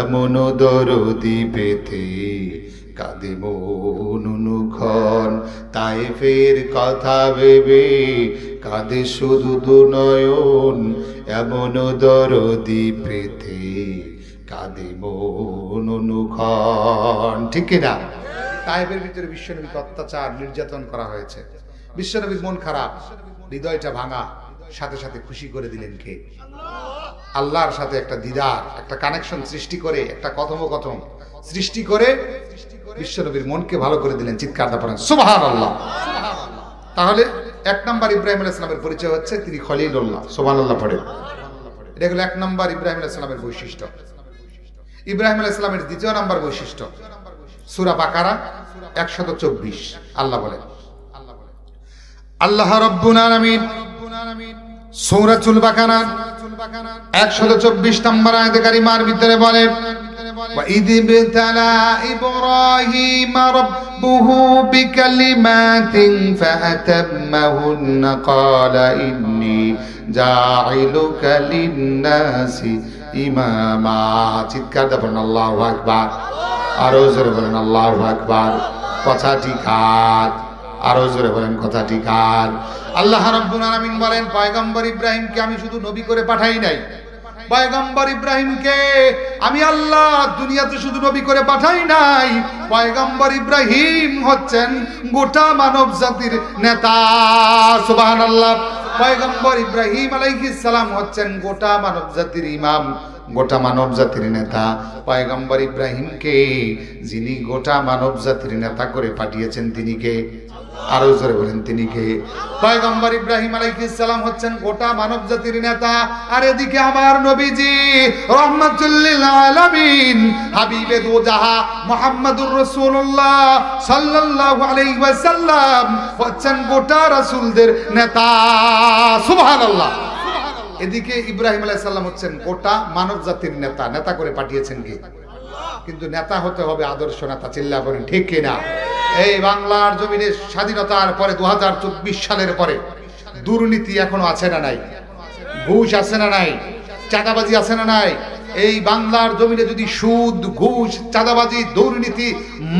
এমন দরদি পেতে কাঁদে মন অনুক্ষণ। তায়েফের কথা ভেবে কাঁদে শুধু দুনয়ন, এমন দরদি পেতে কাঁদে মন অনুক্ষণ। ঠিক কিনা? তায়েফের ভিতরে বিশ্বনবীকে অত্যাচার নির্যাতন করা হয়েছে। বিশ্বনবীর মন খারাপ, হৃদয়টা ভাঙা, সাথে সাথে খুশি করে দিলেন কে? আল্লাহর সাথে একটা দিদার, একটা কানেকশন সৃষ্টি করে, একটা কথোপকথন সৃষ্টি করে বিশ্বনবীর মনকে ভালো করে দিলেন। চিৎকার দা পড়েন সুবহানাল্লাহ। তাহলে এক নাম্বার ইব্রাহিম আলাইহিস সালামের পরিচয় হচ্ছে তিনি খলিলুল্লাহ। সুবহানাল্লাহ পড়ে। এটা হলো এক নাম্বার ইব্রাহিম আলাইহিস সালামের বৈশিষ্ট্য। ইব্রাহিম আলাইহিস সালামের দ্বিতীয় নাম্বার বৈশিষ্ট্য সূরা বাকারা 124 আল্লাহ বলেন, আল্লাহ রাব্বুল আলামিন সূরাতুল বাকারা 124 নম্বর আয়াতে কারিমার ভিতরে বলেন, وَإِذِ ابْتَلَى إِبْرَاهِيمَ رَبُّهُ بِكَلِمَاتٍ فَأَتَمَّهُنَّ قَالَ إِنِّي جَاعِلُكَ لِلنَّاسِ ইমামা। চিৎকার দিয়ে বলেন আল্লাহু আকবার। আরো জোরে বলেন আল্লাহু আকবার। কথা ঠিক আছে, আরো জোরে বলেন কথা ঠিক আছে। আল্লাহ রাব্বুল আলামিন বলেন, পয়গম্বর ইব্রাহিমকে আমি শুধু নবী করে পাঠাই নাই, পয়গম্বর ইব্রাহিমকে আমি আল্লাহ দুনিয়াতে শুধু নবী করে পাঠাই নাই, পয়গম্বর ইব্রাহিম হচ্ছেন গোটা মানব জাতির নেতা। সুবহানাল্লাহ। পয়গম্বর ইব্রাহিম আলাইহিস সালাম হচ্ছেন গোটা মানব জাতির ইমাম, গোটা মানব জাতির নেতা। পয়গম্বর ইব্রাহিমকে যিনি গোটা মানব জাতির নেতা করে পাঠিয়েছেন তিনি কে? আরো জোরে বলেন তিনি কে? পয়গম্বর ইব্রাহিম আলাইহিস সালাম হচ্ছেন গোটা মানব জাতির নেতা। আর এদিকে আমার নবীজি রাহমাতুল লিল আলামিন হাবিবে দো জাহা মুহাম্মাদুর রাসূলুল্লাহ সাল্লাল্লাহু আলাইহি ওয়াসাল্লাম হচ্ছেন গোটা রাসূলদের নেতা। সুবহানাল্লাহ। এদিকে ইব্রাহিম আলাইহিস সালাম হচ্ছেন গোটা মানব জাতির নেতা, নেতা করে পাঠিয়েছেন কে? কিন্তু নেতা হতে হবে আদর্শ নেতা। চিল্লা বলেন ঠিক কিনা? এই বাংলার জমিনে স্বাধীনতার পরে 2024 সালের পরে দুর্নীতি এখনো আছে না নাই? ঘুষ আছে না নাই? চাঁদাবাজি আছে না নাই? এই বাংলার জমিনে যদি সুদ, ঘুষ, চাঁদাবাজি, দুর্নীতি,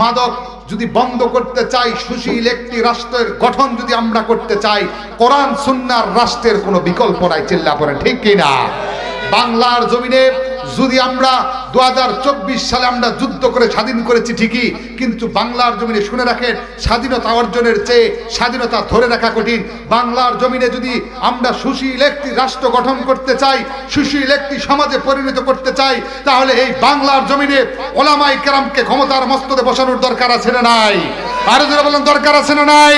মাদক যদি বন্ধ করতে চাই, সুশীল একটি রাষ্ট্রের গঠন যদি আমরা করতে চাই, কোরআন সুন্নাহর রাষ্ট্রের কোনো বিকল্প নাই। চিল্লা পড়েন ঠিক কিনা? বাংলার জমিনে যদি আমরা 2024 সালে আমরা যুদ্ধ করে স্বাধীন করেছি ঠিকই, কিন্তু বাংলার জমিনে শুনে রাখেন, স্বাধীনতা অর্জনের চেয়ে স্বাধীনতা ধরে রাখা কঠিন। বাংলার জমিনে যদি আমরা সুশীল একটি রাষ্ট্র গঠন করতে চাই, সুশীল একটি সমাজে পরিণত করতে চাই, তাহলে এই বাংলার জমিনে ওলামায়ে কেরামকে ক্ষমতার মস্তদে বসানোর দরকার আছে না নাই? আরো যারা বলেন দরকার আছে না নাই?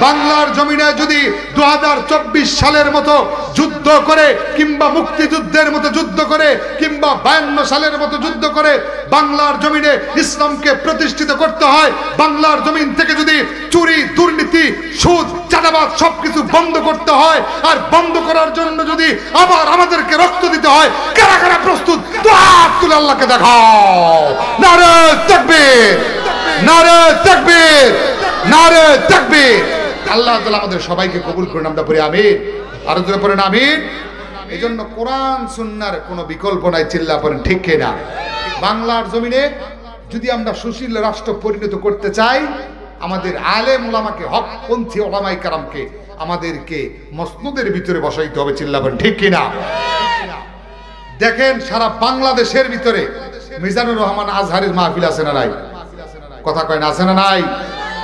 বাংলার জমিনে যদি 2024 সালের মতো যুদ্ধ করে, কিংবা মুক্তিযুদ্ধের মতো যুদ্ধ করে, কিংবা 52 সালের মতো যুদ্ধ করে বাংলার জমিনে ইসলামকে প্রতিষ্ঠিত করতে হয়, বাংলার জমিন থেকে যদি চুরি, দুর্নীতি, সুদ, চাঁদাবাজ সবকিছু বন্ধ করতে হয়, আর বন্ধ করার জন্য যদি আবার আমাদেরকে রক্ত দিতে হয়, কারা কারা প্রস্তুত? হাত তুলে আল্লাহকে দেখাও। নারে তাকবীর, নারে তাকবীর, নারে তাকবীর। আল্লাহ তাআলা আমাদের সবাইকে কবুল করুন। আমরা পড়ি আমিন। আরো জোরে পড়েন আমিন। এই জন্য কোরআন সুন্নাহর কোনো বিকল্প নাই। চিল্লা পড়েন ঠিক কিনা? বাংলার জমিনে যদি আমরা সুশীল রাষ্ট্র পরিণত করতে চাই, আমাদের আলেম ওলামাকে, হকপন্থী ওলামায়ে কেরামকে আমাদেরকে মসনদের ভিতরে বসাইতে হবে। চিল্লা পড়েন ঠিক কিনা? দেখেন সারা বাংলাদেশের ভিতরে মিজানুর রহমান আজহারির মাহফিল আছে না নাই? কথা কয় না আছে না নাই?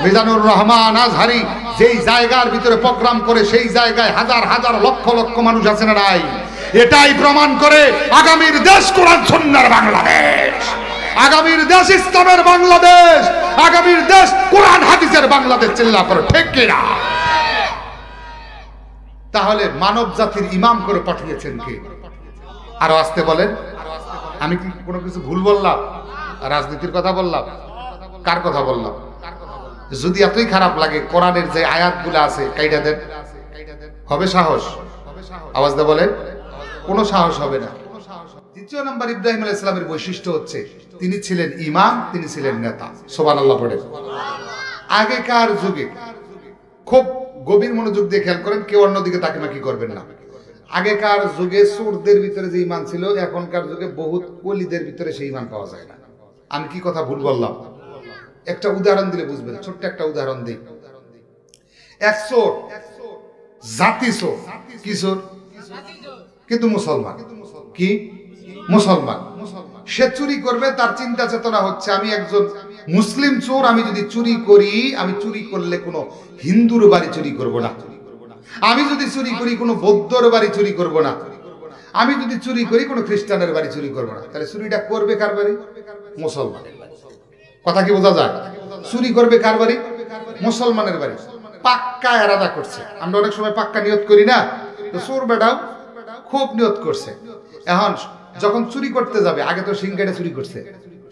মিজানুর রহমান আজহারি যেই জায়গার ভিতরে প্রোগ্রাম করে, সেই জায়গায় হাজার হাজার লক্ষ লক্ষ মানুষ আছে না নাই? এটাই প্রমাণ করে আগামীর দেশ কোরআন সুন্নাহর বাংলাদেশ, আগামীর দেশ ইসলামের বাংলাদেশ, আগামীর দেশ কোরআন হাদিসের বাংলাদেশ। চিল্লা করে ঠিক কিনা? তাহলে মানব জাতির ইমাম করে পাঠিয়েছেন কে? আরো আসতে বলেন। আমি কি কোনো কিছু ভুল বললাম? রাজনীতির কথা বললাম? কার কথা বললাম? যদি এতই খারাপ লাগে, কোরআনের যে আয়াতগুলো আছে কাইটা দেন। হবে সাহস? আওয়াজ দে বলেন। কোনো সাহস হবে না। দ্বিতীয় নাম্বার ইব্রাহিম আলাইহিস সালামের বৈশিষ্ট্য হচ্ছে তিনি ছিলেন ইমাম, তিনি ছিলেন নেতা। সুবহানাল্লাহ পড়ে। আগেকার যুগে খুব গভীর মনোযোগ দিয়ে খেয়াল করেন, কেউ অন্যদিকে তাকিমাকি করবেন না। আগেকার যুগে সুরদের ভিতরে যে ইমান ছিল, এখনকার যুগে বহুত ওলিদের ভিতরে সেই ইমান পাওয়া যায় না। আমি কি কথা ভুল বললাম? একটা উদাহরণ দিলে বুঝবেন। ছোট্ট একটা উদাহরণ দিই। এক চোর, জাতি চোর, কি চোর? কিন্তু মুসলমান। কি? মুসলমান। সে চুরি করবে, তার চিন্তা চেতনা হচ্ছে আমি একজন মুসলিম চোর আমি যদি চুরি করি, আমি চুরি করলে কোনো হিন্দুর বাড়ি চুরি করব না, আমি যদি চুরি করি কোনো বৌদ্ধর বাড়ি চুরি করব না, আমি যদি চুরি করি কোনো খ্রিস্টানের বাড়ি চুরি করব না। তাহলে চুরিটা করবে কার বাড়ি? মুসলমান। কথা কি বোঝা যায়? চুরি করবে কার বাড়ি? মুসলমানের বাড়ি। পাক্কা এরাদা করছে। আমরা অনেক সময় পাক্কা নিয়ত করি না, তো চোর বেটাও খুব নিয়ত করছে। এখন যখন চুরি করতে যাবে, আগে তো সিং কেটে চুরি করছে,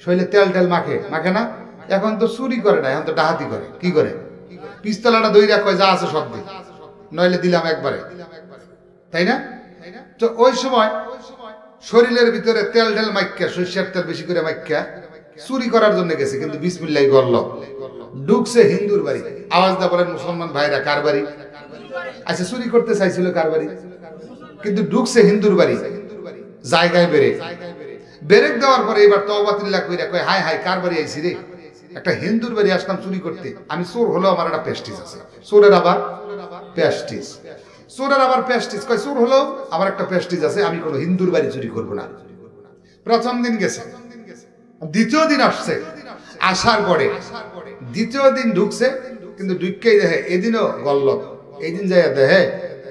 শরীরে তেল টেল মাখে মাখে না, এখন তো চুরি করে না, এখন তো ডাহাতি করে। কি করে? পিস্তলাটা দইরা কয় যা আছে সব দিই, নইলে দিলাম একবারে, তাই না? তো ওই সময় শরীরের ভিতরে তেল টেল মাইক্কা, সরিষার তেল বেশি করে মাইক্কা চুরি করার জন্য গেছে, কিন্তু বিসমিল্লাহ গল্ল ঢুকছে হিন্দুর বাড়ি। আওয়াজ দা বলেন মুসলমান ভাইরা কার বাড়ি? আচ্ছা চুরি করতে চাইছিল কার বাড়ি? কিন্তু ঢুকছে হিন্দুর বাড়ি। জায়গায় বেরেক দেওয়ার পরে এবার তওবাতিল্লাহ কইরা কয় হাই হাই কার বাড়ি আইছি রে, একটা হিন্দুর বাড়ি আসলাম চুরি করতে। আমি চোর হলো, আমার একটা প্রেস্টিজ আছে। চোরের আবার প্রেস্টিজ, চোরের আবার প্রেস্টিজ। কয় চোর হলো আমার একটা প্রেস্টিজ আছে, আমি কোনো হিন্দুর বাড়ি চুরি করব না। প্রথম দিন গেছে, দ্বিতীয় দিন আসছে, আসার পরে দ্বিতীয় দিন ঢুকছে, কিন্তু ঢুককেই দেখে এদিনও গল্লত, এই দিন যাই দেখে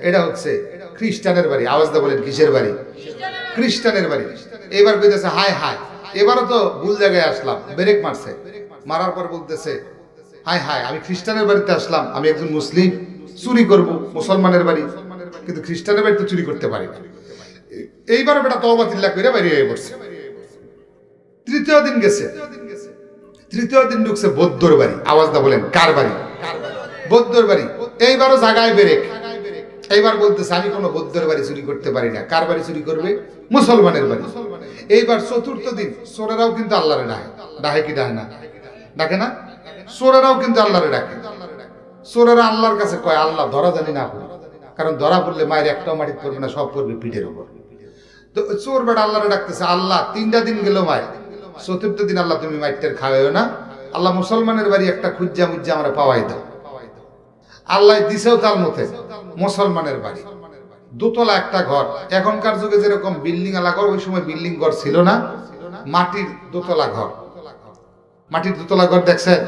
এটা হচ্ছে খ্রিস্টানের বাড়ি। আওয়াজ দা বলেন কিসের বাড়ি? খ্রিস্টানের বাড়ি। এবার কইতেছে হাই হাই, এবারও তো ভুল জায়গায় আসলাম, ব্রেক মারছে, মারার পর বলতেছে হাই হাই আমি খ্রিস্টানের বাড়িতে আসলাম, আমি একজন মুসলিম, চুরি করব মুসলমানের বাড়ি, কিন্তু খ্রিস্টানের বাড়িতে চুরি করতে পারি না। এইবার বেটা তওবাতিল্লাহ কইরা বাইরে হয়ে পড়ছে। তৃতীয় দিন গেছে, তৃতীয় দিন ঢুকছে বৌদ্ধর বাড়ি। আওয়াজ দা বলেন কার বাড়ি? বৌদ্ধর বাড়ি। এইবারও জায়গায় বেরেক, এইবার বলতেছে আমি কোনো বৌদ্ধের বাড়ি চুরি করতে পারি না। কার বাড়ি চুরি করবে? মুসলমানের বাড়ি। এইবার চতুর্থ দিন চোরেরাও কিন্তু আল্লাহরে ডাকে, ডাকে কি ডাকে না? ডাকে না? চোরেরাও কিন্তু আল্লাহরে ডাকে। চোরেরা আল্লাহর কাছে কয় আল্লাহ ধরা জানি না পড়ি, কারণ ধরা পড়লে মায়ের একটাও মাটিতে পড়বে না, সব পড়বে পিঠের উপর। তো চোর বেটা আল্লাহরে ডাকতেছে, আল্লাহ তিনটা দিন গেল মায়ের, চতুর্থ দিন আল্লাহ তুমি মাইটের খাওয়াইও না, আল্লাহ মুসলমানের বাড়ি একটা খুঁজা মুজ্জা আমরা পাওয়াই দাও। আল্লাহ দিছেও তার মতে মুসলমানের বাড়ি, দোতলা একটা ঘর। এখনকার যুগে যেরকম বিল্ডিং আলা ঘর, ওই সময় বিল্ডিং ঘর ছিল না, মাটির দোতলা ঘর। মাটির দোতলা ঘর দেখছেন?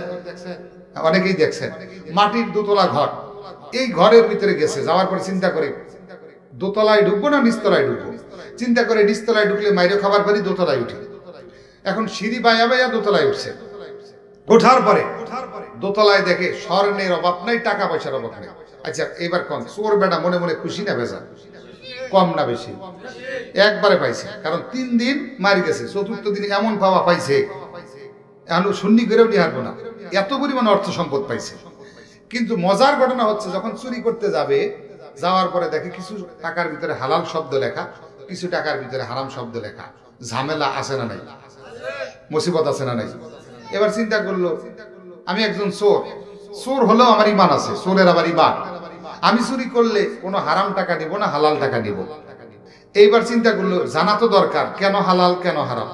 অনেকেই দেখছেন। মাটির দোতলা ঘর। এই ঘরের ভিতরে গেছে, যাওয়ার পর চিন্তা করে দোতলায় ঢুকবো না নিচতলায় ঢুকবো। চিন্তা করে নিচতলায় ঢুকলে মাইরে খাবার পারি, দোতলায় উঠি। এখন সিঁড়ি বাইয়া বাইয়া দোতলায় উঠছে। ওঠার পরে দোতলায় দেখে স্বর্ণের অভাব নাই, টাকা পয়সার অভাব নেই। আচ্ছা এবার কোন চোর বেটা মনে মনে খুশি না বেজা? কম না বেশি? একবারে পাইছে, কারণ 3 দিন মারি গেছে, চতুর্থ দিন এমন পাওয়া পাইছে এখন শূন্য করেও নিয়ে হারবো না, এত পরিমাণ অর্থ সম্পদ পাইছে। কিন্তু মজার ঘটনা হচ্ছে যখন চুরি করতে যাবে, যাওয়ার পরে দেখে কিছু টাকার ভিতরে হালাল শব্দ লেখা, কিছু টাকার ভিতরে হারাম শব্দ লেখা। ঝামেলা আছে না নাই? মুসিবত আছে না নাই? এবার চিন্তা করলো আমি একজন চোর, চোর হলেও আমার ইমান আছে, চোরের আবার ইমান। আমি চুরি করলে কোনো হারাম টাকা নিব না, হালাল টাকা নিব। এইবার চিন্তা করলো জানা তো দরকার কেন হালাল কেন হারাম।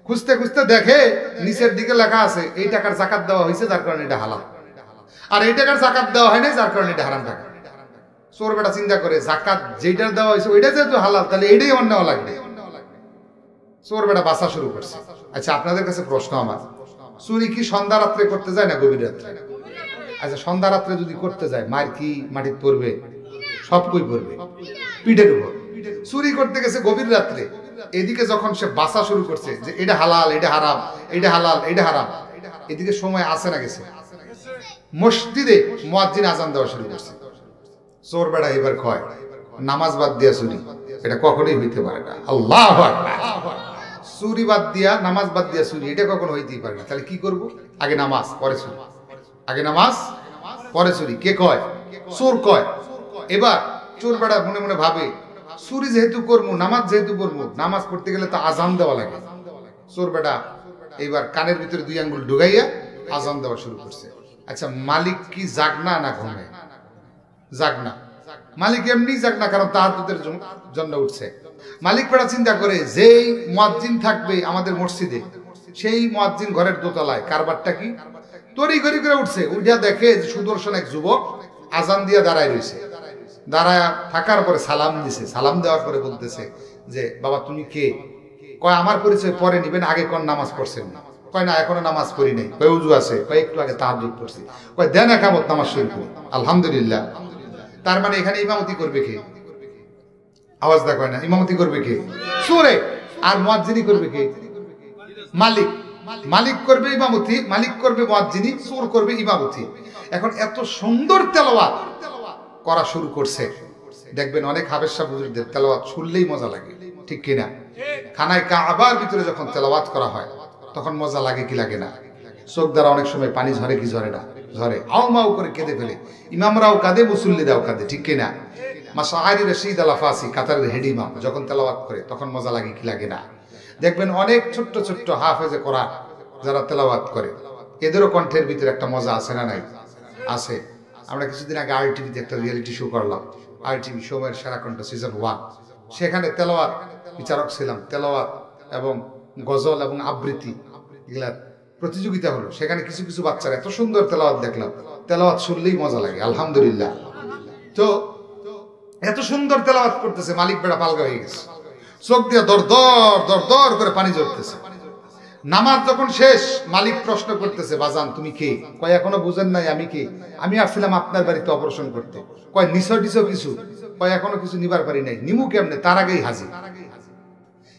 খুঁজতে খুঁজতে দেখে নিচের দিকে লেখা আছে এই টাকার যাকাত দেওয়া হয়েছে, যার কারণে এটা হালাল, আর এই টাকার যাকাত দেওয়া হয় না, যার কারণে এটা হারাম টাকা। চোর বেটা চিন্তা করে যাকাত যেটার দেওয়া হয়েছে ওইটা যেহেতু হালাল, তাহলে এটাই আমার নেওয়া লাগবে। চোর বেটা বাঁচা শুরু করছে। আচ্ছা আপনাদের কাছে প্রশ্ন আমার, চুরি কি সন্ধ্যা রাত্রে করতে যায় না গভীর রাত্রে? আচ্ছা সন্ধ্যা রাত্রে যদি করতে যায় মার কি মাটিতে পড়বে? সব কই পড়বে? পিঠের উপর। চুরি করতে গেছে গভীর রাত্রে, এদিকে যখন সে বাঁচা শুরু করছে যে এটা হালাল এটা হারাম, এটা হালাল এটা হারাম, এদিকে সময় আসে না গেছে, মসজিদে মুয়াজ্জিন আজান দেওয়া শুরু করছে। চোর বেটা এবার কয় নামাজ বাদ দিয়া চুরি, এটা কখনোই হইতে পারে না। আল্লাহু আকবার। চুরি বাদ দিয়া নামাজ বাদ দিয়া চুরি, এটা কখনো হইতেই পারে না। তাহলে কি করব? আগে নামাজ পরে চুরি, আগে নামাজ পরে চুরি। কে কয়? চোর কয়। এবার চোর বেটা মনে মনে ভাবে চুরি যেহেতু করবো, নামাজ যেহেতু করবো, নামাজ পড়তে গেলে তো আজান দেওয়া লাগে। চোর বেটা এইবার কানের ভিতরে 2 আঙ্গুল ঢুকাইয়া আজান দেওয়া শুরু করছে। আচ্ছা মালিক কি জাগনা না ঘুমে? জাগনা। মালিক এমনি জাগনা, কারণ তাহাজ্জুদের জন্য উঠছে। মালিক বেটা চিন্তা করে যেই মুয়াজ্জিন থাকবে আমাদের মসজিদে, সেই মুয়াজ্জিন ঘরের দোতলায়। কারবারটা কি? তড়িঘড়ি করে উঠছে, উঠা দেখে যে সুদর্শন এক যুবক আজান দিয়া দাঁড়ায় রয়েছে। দাঁড়ায় থাকার পরে সালাম দিছে, সালাম দেওয়ার পরে বলতেছে যে বাবা তুমি কে? কয় আমার পরিচয় পরে নিবেন, আগে কোন নামাজ পড়ছেন? কয় না এখনো নামাজ পড়ি নাই, কয় উজু আছে, কয় একটু আগে তাহাজ্জুদ পড়ছি, কয় দেন একামত নামাজ শুরু করি। আলহামদুলিল্লাহ। তার মানে এখানে ইমামতি করবে কে? আওয়াজ দা কয় না, ইমামতি করবে কে? সুরে। আর মুয়াজ্জিনি করবে কে? মালিক। মালিক করবে ইমামতি, মালিক করবে মুয়াজ্জিনি, সুর করবে ইমামতি। এখন এত সুন্দর তেলাওয়াত করা শুরু করছে, দেখবেন অনেক হাফেজ সাহেব হুজুরদের তেলাওয়াত শুনলেই মজা লাগে, ঠিক কিনা? খানায় কাবার ভিতরে যখন তেলাওয়াত করা হয় তখন মজা লাগে কি লাগে না? চোখ দ্বারা অনেক সময় পানি ঝরে কি ঝরে না? ঝরে। আউমাউ করে কেঁদে ফেলে, ইমামরাও কাঁদে, মুসল্লিরাও কাঁদে, ঠিক কিনা? মাশাআরি রশিদ আল আফাসি কাতারের হেড ইমাম যখন তেলাওয়াত করে তখন মজা লাগে কি লাগে না? দেখবেন অনেক ছোট্ট ছোট্ট হাফেজে কোরআন যারা তেলাওয়াত করে এদেরও কণ্ঠের ভিতরে একটা মজা আছে না নাই? আছে। আমরা কিছুদিন আগে আরটিভিতে একটা রিয়েলিটি শো করলাম, আরটিভি সময়ের সেরা কণ্ঠ সিজন 1। সেখানে তেলাওয়াত বিচারক ছিলাম, তেলাওয়াত এবং গজল এবং আবৃত্তি এগুলার প্রতিযোগিতা হলো। সেখানে কিছু কিছু বাচ্চারা এত সুন্দর তেলাওয়াত দেখলাম, তেলাওয়াত শুনলেই মজা লাগে। আলহামদুলিল্লাহ। তো এত সুন্দর তেলাওয়াত করতেছে, মালিক বেড়া পালগা হয়ে গেছে, চোখ দিয়ে দর দর দর দর করে পানি ঝরতেছে। নামাজ যখন শেষ, মালিক প্রশ্ন করতেছে, বাজান তুমি কে? কয় এখনো বুঝেন নাই আমি কে? আমি আসছিলাম আপনার বাড়িতে অপারেশন করতে। কয় নিছর টিছর কিছু? কয় এখনো কিছু নিবার পারি নাই। নিমু কেমনে? তার আগেই হাজির।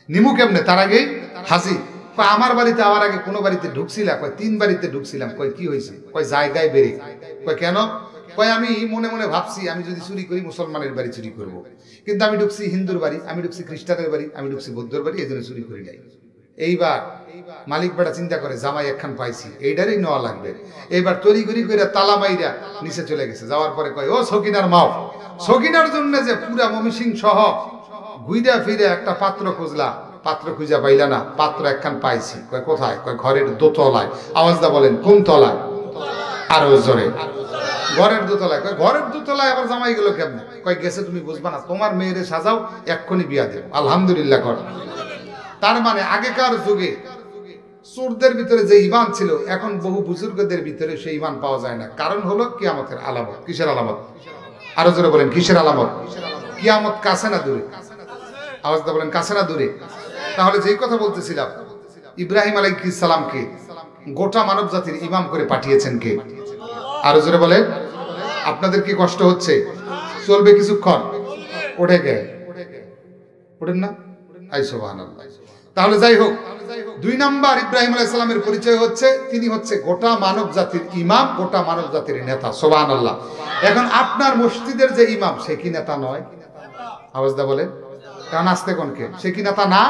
নিমু কেমনে? তার আগেই হাজির। কয় আমার বাড়িতে আওয়ার আগে কোনো বাড়িতে ঢুকছিলাম? কয় 3 বাড়িতে ঢুকছিলাম। কয় কি হয়েছে? কয় জায়গায় বেড়ে। কয় কেন? কয় আমি মনে মনে ভাবছি আমি যদি চুরি করি মুসলমানের বাড়ি চুরি করব, কিন্তু আমি ঢুকছি হিন্দুর বাড়ি, আমি ঢুকছি খ্রিস্টানের বাড়ি, আমি ঢুকছি বৌদ্ধর বাড়ি, এই জন্য চুরি করি নাই। এইবার মালিক বেড়া চিন্তা করে জামাই একখান পাইছি, এইটারই নেওয়া লাগবে। এইবার তৈরি করি করে তালা মাইরা নিচে চলে গেছে। যাওয়ার পরে কয় ও সকিনার মাও, সকিনার জন্য যে পুরা মমিসিং সহ ঘুইরা ফিরে একটা পাত্র খুঁজলা, পাত্র খুঁজা পাইলা না, পাত্র একখান পাইছি। কয় কোথায়? কয় ঘরের দোতলায়। আওয়াজটা বলেন কোন তলায়? আরো জোরে। ঘরের দোতলায়। কয় ঘরের দোতলায় আবার জামাই গেল কেমনে? কয় গেছে তুমি বুঝবা না, তোমার মেয়েরে সাজাও, এক্ষুনি বিয়া দেব। আলহামদুলিল্লাহ কর। তার মানে আগেকার যুগে চোরদের ভিতরে যে ঈমান ছিল, এখন বহু বুজুর্গদের ভিতরে সেই ঈমান পাওয়া যায় না। কারণ হলো কিয়ামতের আলামত। কিসের আলামত? আরো জোরে বলেন কিসের আলামত? কিয়ামত কাছে না দূরে? আওয়াজটা বলেন কাছে না দূরে? তাহলে যেই কথা বলতেছিলাম, ইব্রাহিম আলাইহিস সালামকে গোটা মানব জাতির ইমাম করে পাঠিয়েছেন কে? আরো জোরে বলেন। আপনাদের কি কষ্ট হচ্ছে? চলবে কিছুক্ষণ, ওঠে গে ওঠেন না? আই সুবহানাল্লাহ। তাহলে যাই হোক, 2 নাম্বার ইব্রাহিম আলাইহিস সালামের পরিচয় হচ্ছে তিনি হচ্ছে গোটা মানব জাতির ইমাম, গোটা মানব জাতির নেতা। সুবহানাল্লাহ। এখন আপনার মসজিদের যে ইমাম, সে কি নেতা নয়? আওয়াজটা বলেন। কারণ আসতে কোনকে? সে কি নেতা না?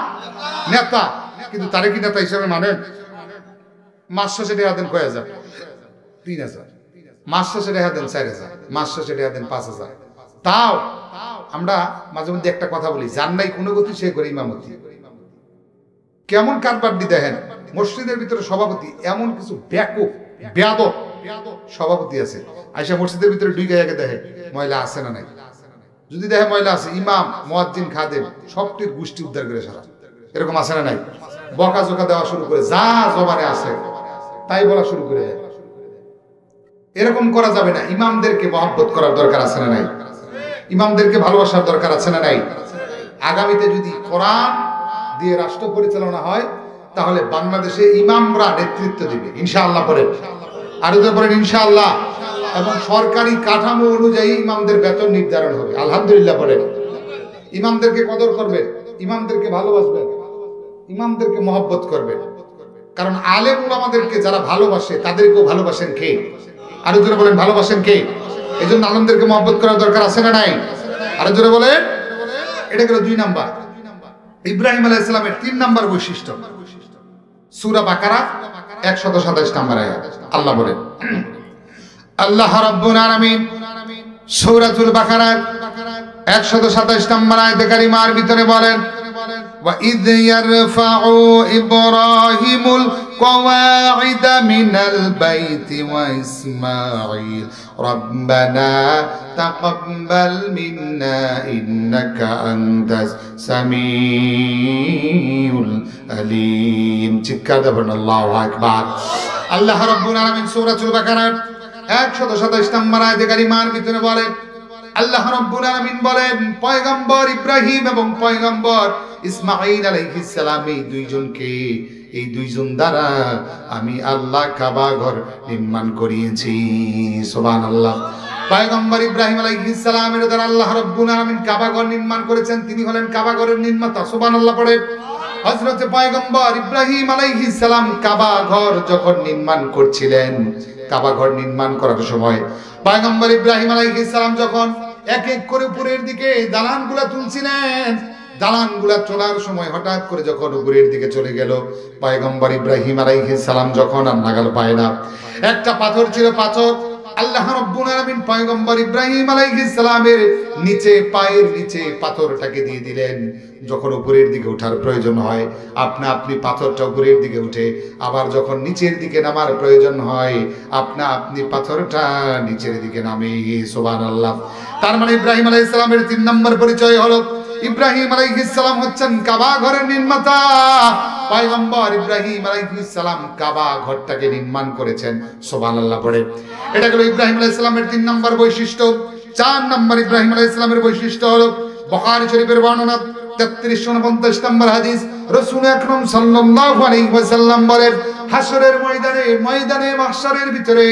নেতা। কিন্তু তারে কি নেতা হিসেবে মানেন? মাস শেষে টাকা দেন কয় হাজার? 3000। মাস শেষে টাকা দেন 4000, মাস শেষে টাকা দেন 5000। তাও আমরা মাঝে মধ্যে একটা কথা বলি, যার নাই কোনো গতি সে করে ইমামতি। কেমন কারবারটি দেখেন, মসজিদের ভিতরে সভাপতি এমন কিছু ব্যাকুফ বেয়াদব সভাপতি আছে, আইসা মসজিদের ভিতরে ঢুকে আগে দেখে ময়লা আছে না নাই। যদি দেখে ময়লা আছে, ইমাম মুয়াজ্জিন খাদেম সবটির গোষ্ঠী উদ্ধার করে সারা। এরকম আছে না নাই? বকা জোকা দেওয়া শুরু করে, যা জবানে আছে তাই বলা শুরু করে দেয়। এরকম করা যাবে না। ইমামদেরকে মহব্বত করার দরকার আছে না নাই? ইমামদেরকে ভালোবাসার দরকার আছে না নাই? আগামীতে যদি কোরআন দিয়ে রাষ্ট্র পরিচালনা হয়, তাহলে বাংলাদেশে ইমামরা নেতৃত্ব দিবে ইনশাআল্লাহ। পড়েন আরো পড়েন ইনশাআল্লাহ। এবং সরকারি কাঠামো অনুযায়ী ইমামদের বেতন নির্ধারণ হবে। আলহামদুলিল্লাহ। পড়েন। ইমামদেরকে কদর করবেন, ইমামদেরকে ভালোবাসবেন, ইমামদেরকে মহব্বত করবেন। কারণ আলেম উলামাদেরকে যারা ভালোবাসে তাদেরকেও ভালোবাসেন কে? আরো জোরে বলেন ভালোবাসেন কে? এই জন্য আলেমদেরকে মহব্বত করার দরকার আছে না নাই? আরো জোরে বলেন। এটা গেল 2 নাম্বার। ইব্রাহিম আলাইহিস সালামের 3 নাম্বার বৈশিষ্ট্য, সূরা বাকারা 127 নম্বর আয়াত। আল্লাহ বলেন, আল্লাহ রাব্বুল আলামিন সূরাতুল বাকারার 127 নম্বর আয়াতে কারিমার ভিতরে বলেন, ওয়া ইয ইয়ারফাউ ইব্রাহিমুল কওয়াইদা মিনাল বাইতি ওয়া ইসমাঈল রাব্বানা তাকাব্বাল মিন্না ইন্নাকা আনতাস সামিউল আলিম। চিৎকার দেবেন আল্লাহু আকবার। আল্লাহ রাব্বুল আলামিন সূরাতুল বাকারার 127 নম্বর আয়াতে কারিমার ভিতরে বলেন, আল্লাহ রাব্বুল আলামিন বলেন, পয়গম্বর ইব্রাহিম এবং পয়গম্বর ইসমাঈল আলাইহিস সালাম, এই দুইজনকে, এই দুইজন দ্বারা আমি আল্লাহ কাবা ঘর নির্মাণ করিয়েছি। সুবহানাল্লাহ। পয়গম্বর ইব্রাহিম আলাইহিস সালামের দ্বারা আল্লাহ রাব্বুল আলামিন কাবা ঘর নির্মাণ করেছেন, তিনি হলেন কাবা ঘরের নির্মাতা। সুবহানাল্লাহ পড়ে। হযরত পয়গম্বর ইব্রাহিম আলাইহিস সালাম কাবা ঘর যখন নির্মাণ করছিলেন, কাবা ঘর নির্মাণ করার সময় পয়গম্বর ইব্রাহিম আলাইহিস সালাম যখন এক এক করে উপরের দিকে দালানগুলা তুলছিলেন, দালানগুলা তোলার সময় হঠাৎ করে যখন উপরের দিকে চলে গেল, পয়গম্বর ইব্রাহিম আলাইহিস সালাম যখন আর নাগাল পায় না, একটা পাথর ছিল, পাথর আল্লাহ রাব্বুল আলামিন পয়গম্বর ইব্রাহিম আলাইহিস সালামের নিচে, পায়ের নিচে পাথরটাকে দিয়ে দিলেন। যখন উপরের দিকে ওঠার প্রয়োজন হয়, আপনা আপনি পাথরটা উপরের দিকে উঠে, আবার যখন নিচের দিকে নামার প্রয়োজন হয়, আপনা আপনি পাথরটা নিচের দিকে নামে। সুবহানাল্লাহ। তার মানে ইব্রাহিম আলাইহিস সালামের 3 নম্বর পরিচয় হলো ইব্রাহিম আলাইহিস সালাম হচ্ছেন কাবা ঘরের নির্মাতা। পয়গম্বর ইব্রাহিম আলাইহিস সালাম কাবা ঘরটাকে নির্মাণ করেছেন। সুবহানাল্লাহ পড়ে। এটা হলো ইব্রাহিম আলাইহিস সালামের 3 নম্বর বৈশিষ্ট্য। 4 নম্বর ইব্রাহিম আলাইহিস সালামের বৈশিষ্ট্য হলো বুখারী শরীফের বর্ণনা 3349 নম্বর হাদিস, রাসূল আকরাম সাল্লাল্লাহু আলাইহি ওয়াসাল্লাম বলেন, হাসরের ময়দানে মাহশারের ভিতরে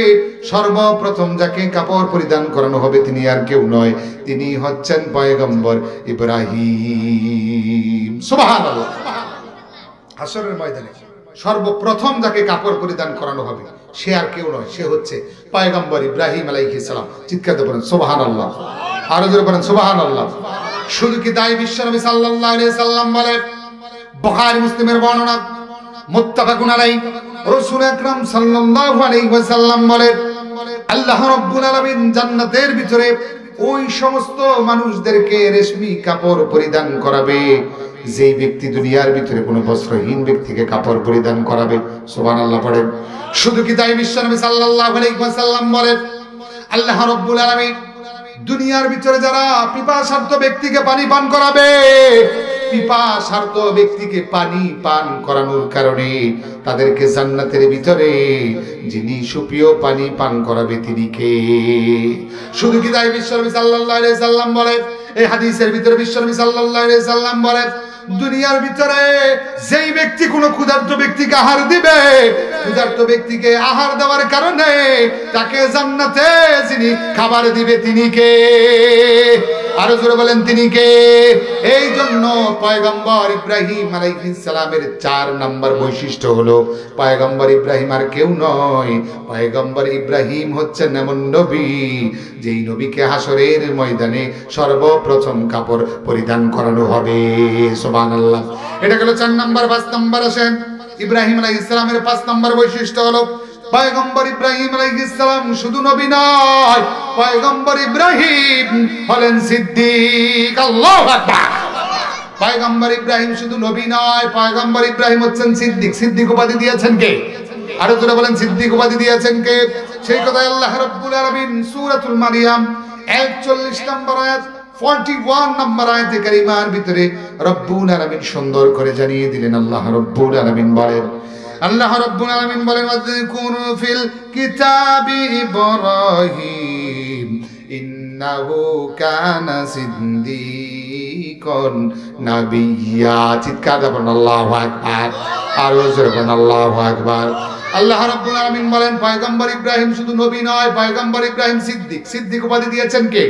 সর্বপ্রথম যাকে কাপড় পরিধান করানো হবে তিনি আর কেউ নয়, তিনি হচ্ছেন পয়গম্বর ইব্রাহিম। সুবহানাল্লাহ। হাসরের ময়দানে সর্বপ্রথম যাকে কাপড় পরিধান করানো হবে সে আর কেউ নয়, সে হচ্ছে পয়গম্বর ইব্রাহিম আলাইহিস সালাম। চিৎকার দিয়ে বলেন সুবহানাল্লাহ। আরো জোরে বলেন সুবহানাল্লাহ। শুধু কি তাই, বিশ্বনবী সাল্লাল্লাহু আলাইহি সাল্লাম বলেন, বুখারী মুসলিমের বর্ণনা মুত্তাফাকুন আলাইহি, রাসূল আকরাম সাল্লাল্লাহু আলাইহি ওয়াসাল্লাম বলেন, আল্লাহ রাব্বুল আলামিন জান্নাতের ভিতরে ওই সমস্ত মানুষদেরকে রেশমি কাপড় পরিধান করাবে যেই ব্যক্তি দুনিয়ার ভিতরে কোনো বস্ত্রহীন ব্যক্তিকে কাপড় পরিধান করাবে। সুবহানাল্লাহ পড়েন। শুধু কি তাই, বিশ্বনবী সাল্লাল্লাহু আলাইহি ওয়াসাল্লাম বলেন, আল্লাহ রাব্বুল আলামিন দুনিয়ার ভিতরে যারা পিপাসার্ত ব্যক্তিকে পানি পান করাবে, পিপাসার্ত ব্যক্তিকে পানি পান করানোর কারণে তাদেরকে জান্নাতের ভিতরে যিনি সুপ্রিয় পানি পান করাবে তিনি কে? শুধু কি তাই, বিশ্বনবী সাল্লাল্লাহু আলাইহি সাল্লাম বলেন, এই হাদিসের ভিতরে বিশ্বনবী সাল্লাল্লাহু আলাইহি সাল্লাম বলেন, দুনিয়ার ভিতরে যেই ব্যক্তি কোনো ক্ষুধার্ত ব্যক্তিকে আহার দিবে, ক্ষুধার্ত ব্যক্তিকে আহার দেওয়ার কারণে তাকে জান্নাতে যিনি খাবার দিবে তিনি কে? আরো জোরে বলেন তিনি কে? এই জন্য পয়গম্বর ইব্রাহিম আলাইহিস সালামের 4 নম্বর বৈশিষ্ট্য হলো পয়গম্বর ইব্রাহিম আর কেউ নয়, পয়গম্বর ইব্রাহিম হচ্ছেন এমন নবী যেই নবীকে হাসরের ময়দানে সর্বপ্রথম কাপড় পরিধান করানো হবে। সুবহানাল্লাহ। এটা হলো 4 নম্বর। 5 নম্বর আসেন, ইব্রাহিম আলাইহিস সালামের 5 নম্বর বৈশিষ্ট্য হলো পয়গম্বর ইব্রাহিম আলাইহিস সালাম শুধু নবী নয়, পয়গম্বর ইব্রাহিম হলেন সিদ্দিক। আল্লাহু আকবার। পয়গম্বর ইব্রাহিম শুধু নবী নয়, পয়গম্বর ইব্রাহিম হচ্ছেন সিদ্দিক। সিদ্দিক উপাধি দিয়েছেন কে? আরো জোরে বলেন, সিদ্দিক উপাধি দিয়েছেন কে? সেই কথাই আল্লাহ রাব্বুল আলামিন সূরাতুল মারিয়াম 41 নম্বর আয়াত 41 নম্বর আয়াতে কারিমার ভিতরে রব্বুল আলামিন সুন্দর করে জানিয়ে দিলেন। আল্লাহ রাব্বুল আলামিন বলেন, আল্লাহ রাব্বুল আলামিন বলেন, ওয়াযকুর ফিল কিতাবি ইব্রাহিম ইন্নাহু কানা সিদ্দিকান নাবিয়্যা। চিৎকার দিয়ে বলেন আল্লাহু আকবার। আরো জোরে বলেন আল্লাহু আকবার। আল্লাহ রাব্বুল আলামিন বলেন, পয়গম্বর ইব্রাহিম শুধু নবী নয়, পয়গম্বর ইব্রাহিম সিদ্দিক। সিদ্দিক উপাধি দিয়েছেন কে?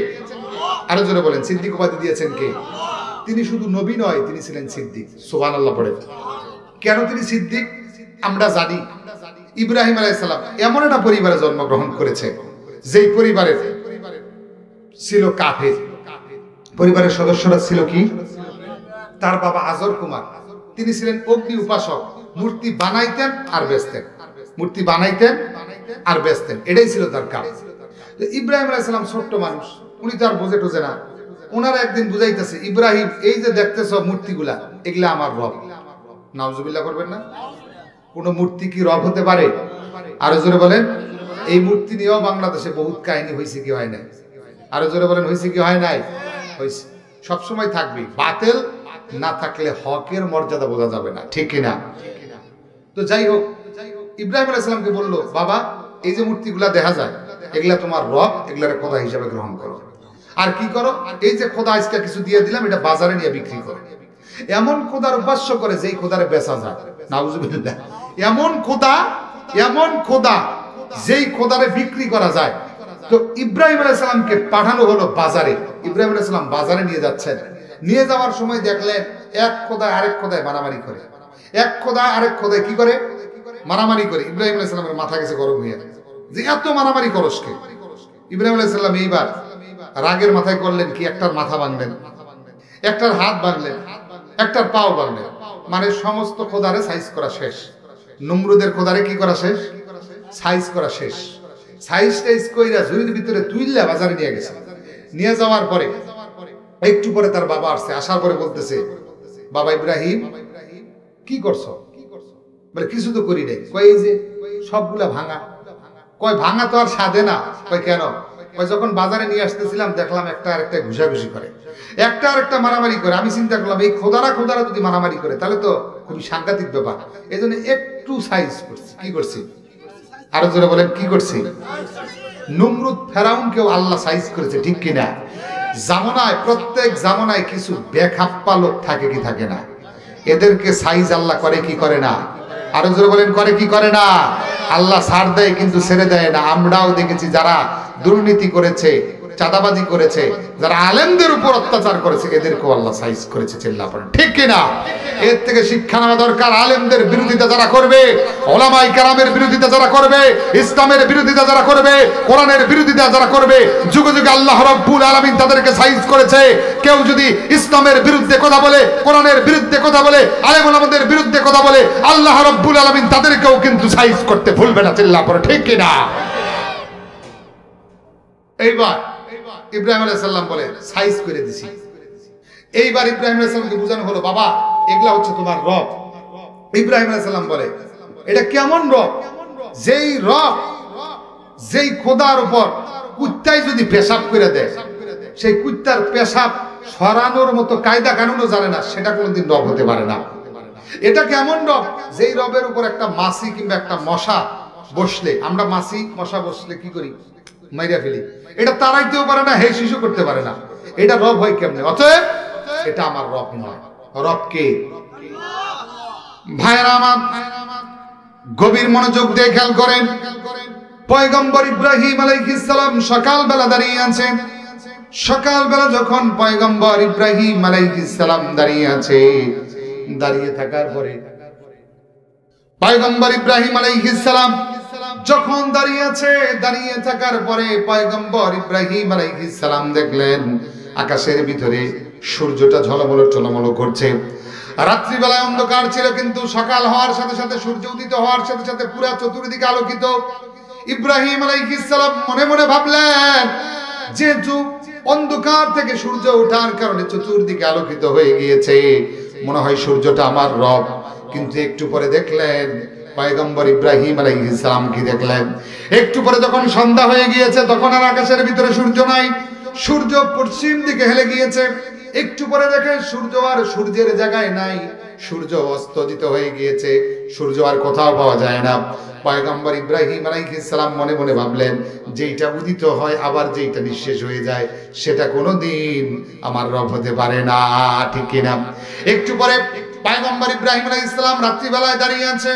আরো জোরে বলেন, সিদ্দিক উপাধি দিয়েছেন কে? তিনি শুধু নবী নয়, তিনি ছিলেন সিদ্দিক। সুবহানাল্লাহ পড়ে। কেন তিনি সিদ্দিক? আমরা জানি ইব্রাহিম আলাইহিস সালাম এমন একটা পরিবারে জন্মগ্রহণ করেছে যেই পরিবারের ছিল কাফের। পরিবারের সদস্যরা ছিল কি? তার বাবা আজর কুমার, তিনি ছিলেন অগ্নি উপাসক, মূর্তি বানাইতেন আর বেচতেন, মূর্তি বানাইতেন আর বেচতেন, এটাই ছিল তার কাজ। ইব্রাহিম আলাইহিস সালাম ছোট্ট মানুষ, উনি তো আর বোঝে টোঝে না। ওনারা একদিন বুঝাইতেছে, ইব্রাহিম এই যে দেখতেছ মূর্তিগুলা, এগুলা আমার রব। নাউজুবিল্লাহ করবেন না? কোন মূর্তি কি রব হতে পারে? আরো জোরে বলেন। এই মূর্তি নিয়েও বাংলাদেশে বহুত কাহিনী হয়েছে কি হয় নাই? আরো জোরে বলেন, হয়েছে কি হয় নাই? হয়েছে। সবসময় থাকবে, বাতিল না থাকলে হকের মর্যাদা বোঝা যাবে না, ঠিক কিনা? তো যাই হোক, ইব্রাহিম আলাইহিস সালামকে বললো, বাবা এই যে মূর্তিগুলা দেখা যায় এগুলা তোমার রব, এগুলার খোদা হিসেবে গ্রহণ করো। আর কি করো, এই যে খোদা আজকে কিছু দিয়ে দিলাম এটা বাজারে নিয়ে বিক্রি করো। এমন খোদার উপাস্য করে যেই খোদারে বেচা যায়, নাউজুবিল্লাহ। এমন খোদা যেই খোদারে বিক্রি করা যায়। তো ইব্রাহিম আলাইহিস সালামকে পাঠানো হলো বাজারে। ইব্রাহিম আলাইহিস সালাম বাজারে নিয়ে যাচ্ছেন। নিয়ে যাওয়ার সময় দেখলেন এক খোদা আরেক খোদায় মারামারি করে, এক খোদা আরেক খোদায় কি করে, মারামারি করে। ইব্রাহিম আলাইহিস সালামের মাথা গেছে গরম হয়ে, যে এত মারামারি করস কে? ইব্রাহিম আলাইহিস সালাম এইবার রাগের মাথায় করলেন কি, একটার মাথা ভাঙলেন, একটার হাত ভাঙলেন, একটার পাও ভাঙলেন। মানে সমস্ত খোদারে সাইজ করা শেষ। নমরুদের খোদারে কি করা শেষ? সাইজ করা শেষ। সাইজ টাইজ কইরা ঝুড়ির ভিতরে তুইল্লা বাজারে নিয়ে গেছে। নিয়ে যাওয়ার পরে একটু পরে তার বাবা আসছে। আসার পরে বলতেছে, বাবা ইব্রাহিম কি করছো? বলে কিছু তো করি নাই। কয় এই যে সবগুলা ভাঙা। কয় ভাঙা তো আর সাধে না। কয় কেন? কয় যখন বাজারে নিয়ে আসতেছিলাম দেখলাম একটা আরেকটা ঘুষাঘুষি করে, একটা আরেকটা মারামারি করে। আমি চিন্তা করলাম এই খোদারা যদি মারামারি করে তাহলে তো খুবই সাংঘাতিক ব্যাপার। এই জন্য একটু সাইজ করছি। কি করছি? আরো জোরে বলেন, কি করছি? নমরুদ ফেরাউনকেও আল্লাহ সাইজ করেছে, ঠিক কিনা? জামানায়, প্রত্যেক জামানায় কিছু বেখাপ্পা লোক থাকে কি থাকে না? এদেরকে সাইজ আল্লাহ করে কি করে না? আরো জোরে বলেন, করে কি করে না? আল্লাহ ছাড় দেয় কিন্তু ছেড়ে দেয় না। আমরাও দেখেছি যারা দুর্নীতি করেছে, চাঁদাবাজি করেছে, যারা আলেমদের উপর অত্যাচার করেছে, এদেরকেও আল্লাহ সাইজ করেছে। চিল্লা পড়েন, ঠিক কিনা? এর থেকে শিক্ষা নেওয়া দরকার। আলেমদের বিরোধিতা যারা করবে, ওলামায়ে কেরামের বিরোধিতা যারা করবে, ইসলামের বিরোধিতা যারা করবে, কোরআনের বিরোধিতা যারা করবে, যুগে যুগে আল্লাহ রাব্বুল আলামিন তাদেরকে সাইজ করেছে। কেউ যদি ইসলামের বিরুদ্ধে কথা বলে, কোরআনের বিরুদ্ধে কথা বলে, আলেম ওলামাদের বিরুদ্ধে কথা বলে, আল্লাহ রাব্বুল আলামিন তাদেরকেও কিন্তু সাইজ করতে ভুলবে না। চিল্লা পড়ে, ঠিক কিনা? এইবার ইব্রাহিম আলাইহিস সালাম বলে সাইজ করে দিছি। এইবার ইব্রাহিম আলাইহিস সালামকে বোঝানো হলো, বাবা এগুলা হচ্ছে তোমার রব। ইব্রাহিম আলাইহিস সালাম বলে, এটা কেমন রব? যেই রব, যেই খোদার উপর কুত্তাই যদি পেশাব করে দেয়, সেই কুত্তার পেশাব সরানোর মতো কায়দা কানুনও জানে না, সেটা কোনোদিন রব হতে পারে না। এটা কেমন রব? যেই রবের উপর একটা মাছি কিংবা একটা মশা বসলে, আমরা মাছি মশা বসলে কি করি? মাইরা ফেলি। এটা তারাইতেও পারে না, হে শিশু করতে পারে না। এটা রব হয় কেমনে? অতএব এটা আমার রব নয়। রব কে? ভাইরা আমার, গভীর মনোযোগ দিয়ে খেয়াল করেন। পয়গম্বর ইব্রাহিম আলাইহিস সালাম সকালবেলা দাঁড়িয়ে আছে। সকালবেলা যখন পয়গম্বর ইব্রাহিম আলাইহিস সালাম দাঁড়িয়ে আছে, দাঁড়িয়ে থাকার পরে পয়গম্বর ইব্রাহিম আলাইহিস সালাম যখন দাঁড়িয়ে আছে, দাঁড়িয়ে থাকার পরে পয়গম্বর ইব্রাহিম আলাইহিস সালাম দেখলেন আকাশের ভিতরে সূর্যটা ঝলমল টলমল করছে। রাত্রিবেলায় অন্ধকার ছিল, কিন্তু সকাল হওয়ার সাথে সাথে, সূর্য উদিত হওয়ার সাথে সাথে পুরো চতুর্দিকে আলোকিত। ইব্রাহিম আলাইহিস সালাম মনে মনে ভাবলেন, যে অন্ধকার থেকে সূর্য ওঠার কারণে চতুর্দিকে আলোকিত হয়ে গিয়েছে, মনে হয় সূর্যটা আমার রব। কিন্তু একটু পরে দেখলেন পয়গম্বর ইব্রাহিম আলাইহিস সালাম কি দেখলেন? একটু পরে যখন সন্ধ্যা হয়ে গিয়েছে, তখন আর আকাশের ভিতরে সূর্য নাই, সূর্য পশ্চিম দিকে হেলে গিয়েছে। একটু পরে দেখে সূর্য আর সূর্যের জায়গায় নাই, সূর্য অস্তজিত হয়ে গিয়েছে, সূর্য আর কোথাও পাওয়া যায় না। পয়গম্বর ইব্রাহিম আলাইহিস সালাম মনে মনে ভাবলেন, যেইটা উদিত হয় আবার যেইটা নিঃশেষ হয়ে যায়, সেটা কোনোদিন আমার রব হতে পারে না, ঠিক কিনা? একটু পরে পয়গম্বর ইব্রাহিম আলাইহিস সালাম রাত্রিবেলায় দাঁড়িয়ে আছে।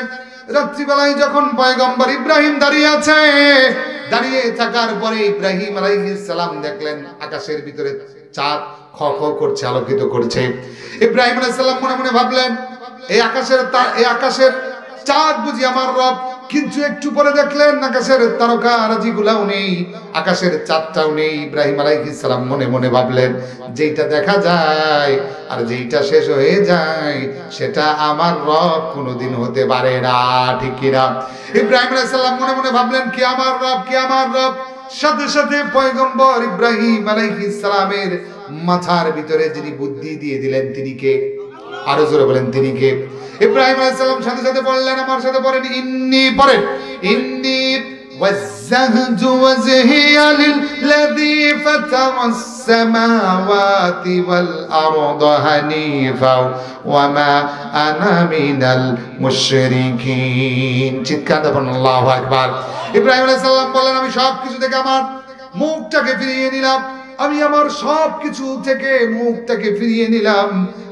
রাত্রিবেলায় যখন পয়গম্বর ইব্রাহিম দাঁড়িয়ে আছে, দাঁড়িয়ে থাকার পরে ইব্রাহিম আলাইহিস সালাম দেখলেন আকাশের ভিতরে চাঁদ খ খ করছে, আলোকিত করছে। ইব্রাহিম আলাইহিস সালাম মনে মনে ভাবলেন, এই আকাশের চাঁদ বুঝি আমার রব। কিন্তু একটু পরে দেখলেন আকাশের তারকা রাজিগুলাও নেই, আকাশের চাঁদটাও নেই। ইব্রাহিম আলাইহিস সালাম মনে মনে ভাবলেন, যেইটা দেখা যায় আর যেইটা শেষ হয়ে যায়, সেটা আমার রব কোনোদিন হতে পারে না, ঠিক কিনা? ইব্রাহিম আলাইহিস সালাম মনে মনে ভাবলেন, কি আমার রব, কি আমার রব। সাথে সাথে পয়গম্বর ইব্রাহিম আলাইহিস সালামের মাথার ভিতরে যিনি বুদ্ধি দিয়ে দিলেন, তিনি কে? আরো জোরে বলেন, তিনি কে? ইব্রাহিম আলাইহিস সালাম সাথে সাথে বললেন, আমার সাথে পড়েন, পড়েন, ইন্নী ওয়াজ্জাহতু ওয়াজহিয়া লিল্লাযী ফাতারাস সামাওয়াতি ওয়াল আরদা হানিফা ওয়া মা আনা মিনাল মুশরিকিন। চিৎকার দেন আল্লাহু আকবার। ইব্রাহিম আলাইহিস সালাম বললেন, আমি সব কিছু থেকে আমার মুখটাকে ফিরিয়ে নিলাম, আমি আমার সব কিছু থেকে মুখটাকে ফিরিয়ে নিলাম,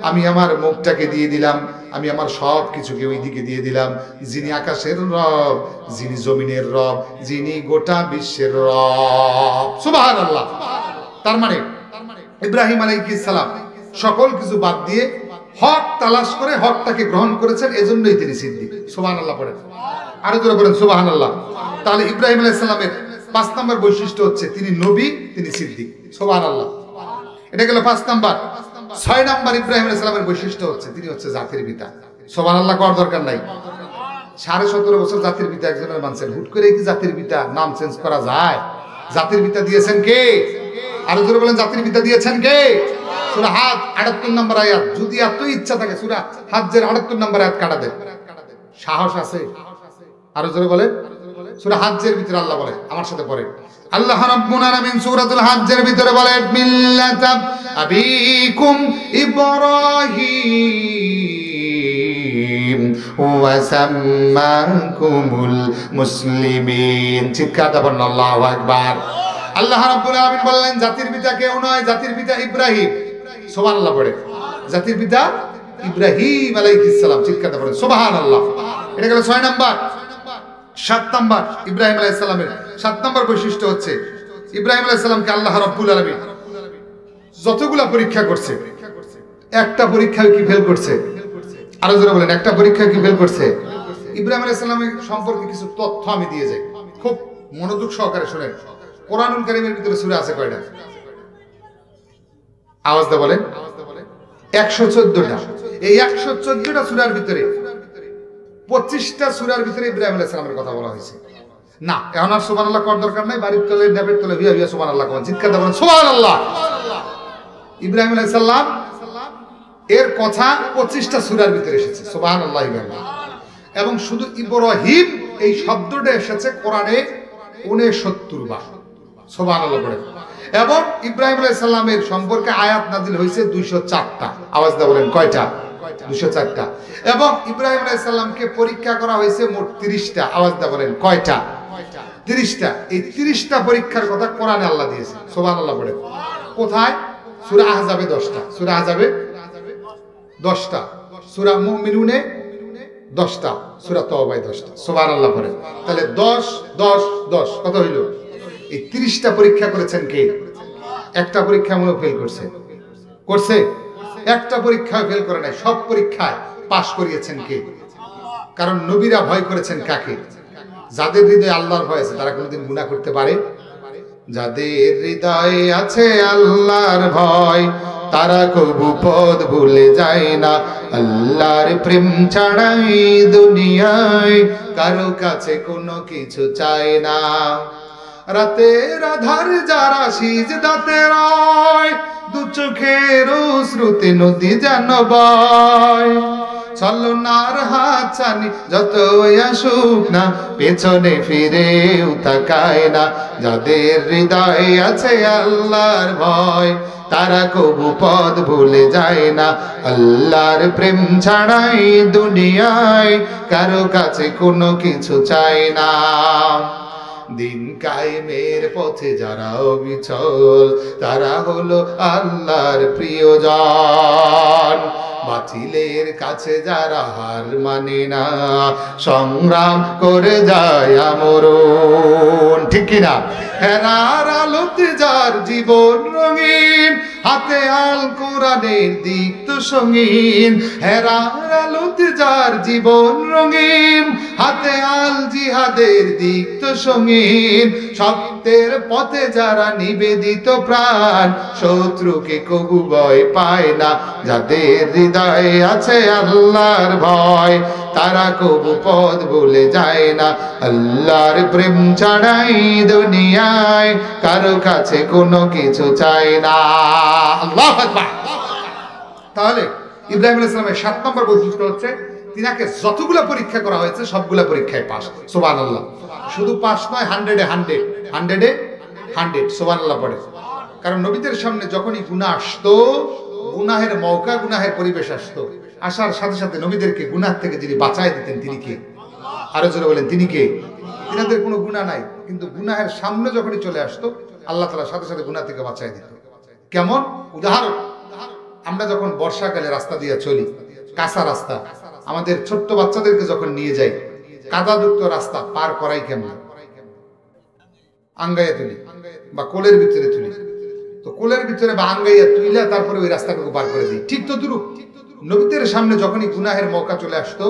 আমি আমার মুখটাকে দিয়ে দিলাম, আমি আমার সব কিছুকে ওই দিকে দিয়ে দিলাম যিনি আকাশের রব, যিনি জমিনের রব, যিনি গোটা বিশ্বের রব। সুবহানাল্লাহ। তার মানে ইব্রাহিম আলাইহিস সালাম সকল কিছু বাদ দিয়ে হক তালাশ করে হকটাকে গ্রহণ করেছেন, এজন্যই তিনি সিদ্দিক। সুবহানাল্লাহ পড়েন, আরো জোরে বলেন সুবহানাল্লাহ। তাহলে ইব্রাহিম আলাইহিস সালামের 5 নম্বর বৈশিষ্ট্য হচ্ছে তিনি নবী, তিনি সিদ্দিক। সুবহানাল্লাহ। এটা গেল 5 নম্বর। 6 নম্বর ইব্রাহিম আলাইহিস সালামের বৈশিষ্ট্য হচ্ছে তিনি হচ্ছে জাতির পিতা। সুবহানাল্লাহ করার দরকার নাই। 17.5 বছর জাতির পিতা একজনের মানছেন, হুট করে কি জাতির পিতা নাম চেঞ্জ করা যায়? জাতির পিতা দিয়েছেন কে? আরো জোরে বলেন জাতির পিতা দিয়েছেন কে? সূরা হাজ 78 নম্বর আয়াত। যদি এতই ইচ্ছা থাকে সূরা হাজ্জের 78 নম্বর আয়াত কাটা দেন, সাহস আছে? আরো জোরে বলেন। সূরা হাজ্জের ভিতরে আল্লাহ বলে, আমার সাথে পড়ে, আল্লাহ রাব্বুল আলামিন সূরাতুল হাজ্জের ভিতরে বলেন মিল্লাতা আবিকুম ইব্রাহিম ওয়া সাম্মাকুমুল মুসলিমিন। চিৎকার দেন আল্লাহু আকবার। আল্লাহ রাব্বুল আলামিন বললেন জাতির পিতা কেউ নয়, জাতির পিতা ইব্রাহিম। সুবহানাল্লাহ পড়ে, জাতির পিতা ইব্রাহিম আলাইহিস সালাম। চিৎকার দেন সুবহানাল্লাহ। এটা গেল 6 নাম্বার। 7 নাম্বার ইব্রাহিম আলাইহিস সালামের 7 নাম্বার বৈশিষ্ট্য হচ্ছে ইব্রাহিম আলাইহিস সালামকে আল্লাহ রাব্বুল আলামিন যতগুলা পরীক্ষা করছে, একটা পরীক্ষায় কি ফেল করছে? আরো জোরে বলেন, একটা পরীক্ষায় কি ফেল করছে? ইব্রাহিম আলাইহিস সালামের সম্পর্কে কিছু তথ্য আমি দিয়ে যাই, খুব মনোযোগ সহকারে শুনেন। কোরআনুল কারীমের ভিতরে সূরা আছে কয়টা? আওয়াজ দা বলেন। 114টা। এই 114টা সূরার ভিতরে 25টা সূরার ভিতরে ইব্রাহিম আলাইহিস সালামের কথা বলা হয়েছে। না, এখন আর সুবহানাল্লাহ করার দরকার নাই, বাড়ির তলে নেবের তলে হুইয়া হুইয়া সুবহানাল্লাহ কোন চিৎকার দেন সুবহানাল্লাহ। ইব্রাহিম আলাইহিস সালাম এর কথা 25টা সূরার ভিতরে এসেছে। সুবহানাল্লাহ। এবং শুধু ইব্রাহিম এই শব্দটা এসেছে কোরআনে 69 বার। সুবহানাল্লাহ পড়ে। এবং ইব্রাহিম আলাইহিস সালামের সম্পর্কে আয়াত নাযিল হয়েছে 204টা। আওয়াজ দা বলেন কয়টা? 204টা। এবং ইব্রাহিম আলাইহিস সালামকে পরীক্ষা করা হয়েছে মোট 30টা। আওয়াজ দা বলেন কয়টা? 30টা। এই 30টা পরীক্ষার কথা কোরআনে আল্লাহ দিয়েছে। সুবহানাল্লাহ পড়ে। কোথায়? সূরা আহজাবে 10টা, সূরা আহজাবে 10টা, সূরা মুমিনুনে 10টা, সূরা তওবায় 10টা। সুবহানাল্লাহ পড়ে। তাহলে 10 10 10 কত হইল? এই 30টা পরীক্ষা করেছেন কে? একটা পরীক্ষা মনে ফেল করছে, করছে? একটা পরীক্ষায় ফেল করে নাই, সব পরীক্ষায় পাশ করিয়েছেন কে? কারণ নবীরা ভয় করেছেন কাকে? যাদের হৃদয়ে আল্লাহর ভয় আছে তারা কোনোদিন গুনাহ করতে পারে? যাদের হৃদয়ে আছে আল্লাহর ভয় তারা কবু পথ ভুলে যায় না। আল্লাহর প্রেম ছাড়াই দুনিয়ায় কারো কাছে কোনো কিছু চায় না। রাতের আধার যারা সিজদাতে রয়, দু চোখের শ্রুতি নদী যেন বয়। ছলনার হাত ছানি যতই আসুক না, পেছনে ফিরেও তাকায় না। যাদের হৃদয়ে আছে আল্লাহর ভয় তারা কবু পথ ভুলে যায় না। আল্লাহর প্রেম ছাড়াই দুনিয়ায় কারো কাছে কোনো কিছু চায় না। দিন কায়েমের পথে যারা অবিচল তারা হলো আল্লাহর প্রিয়জন। বাতিলের কাছে যারা হার মানে না, সংগ্রাম করে যায় আমরণ। ঠিক কিনা? হেরার আলোতে যার জীবন রঙিন, হাতে আল কোরআনের দীপ্ত সঙ্গীন। হেরার আলোতে যার জীবন রঙিন, হাতে আল জিহাদের দীপ্ত সঙ্গীন। সত্যের পথে যারা নিবেদিত প্রাণ, শত্রুকে কবু ভয় পায় না। যাদের হৃদয়ে আছে আল্লাহর ভয় তারা কবু পথ ভুলে যায় না। আল্লাহর প্রেম ছাড়াই দুনিয়ায় কারো কাছে কোনো কিছু চায় না। আল্লাহু আকবার। তাহলে ইব্রাহিম আলাইহিস সালামের 7 নম্বর বৈশিষ্ট্য হচ্ছে তিনাকে যতগুলা পরীক্ষা করা হয়েছে সবগুলা পরীক্ষায় পাস। সুবহানাল্লাহ। শুধু পাস নয়, 100-এ 100, 100-এ 100। সুবহানাল্লাহ পড়ে। কারণ নবীদের সামনে যখনই গুনাহ আসতো, গুনাহের মওকা, গুনাহের পরিবেশ আসতো, আসার সাথে সাথে নবীদেরকে গুনাহ থেকে যিনি বাঁচায় দিতেন তিনি কে? আরো জোরে বলেন তিনি কে? তিনাদের কোনো গুনাহ নাই, কিন্তু গুনাহের সামনে যখনই চলে আসতো আল্লাহ তাআলা সাথে সাথে গুনাহ থেকে বাঁচায় দিত। কেমন? উদাহরণ, আমরা যখন বর্ষাকালে রাস্তা দিয়ে চলি, কাঁচা রাস্তা, আমাদের ছোট্ট বাচ্চাদেরকে যখন নিয়ে যাই, কাদাযুক্ত রাস্তা পার করাই কেমন? আঙ্গাইয়া তুলি বা কোলের ভিতরে তুলি। তো কোলের ভিতরে বা আঙ্গাইয়া তুইলা তারপরে ওই রাস্তাটুকু পার করে দিই। ঠিক তদ্রূপ নবীদের সামনে যখনই গুনাহের মৌকা চলে আসতো,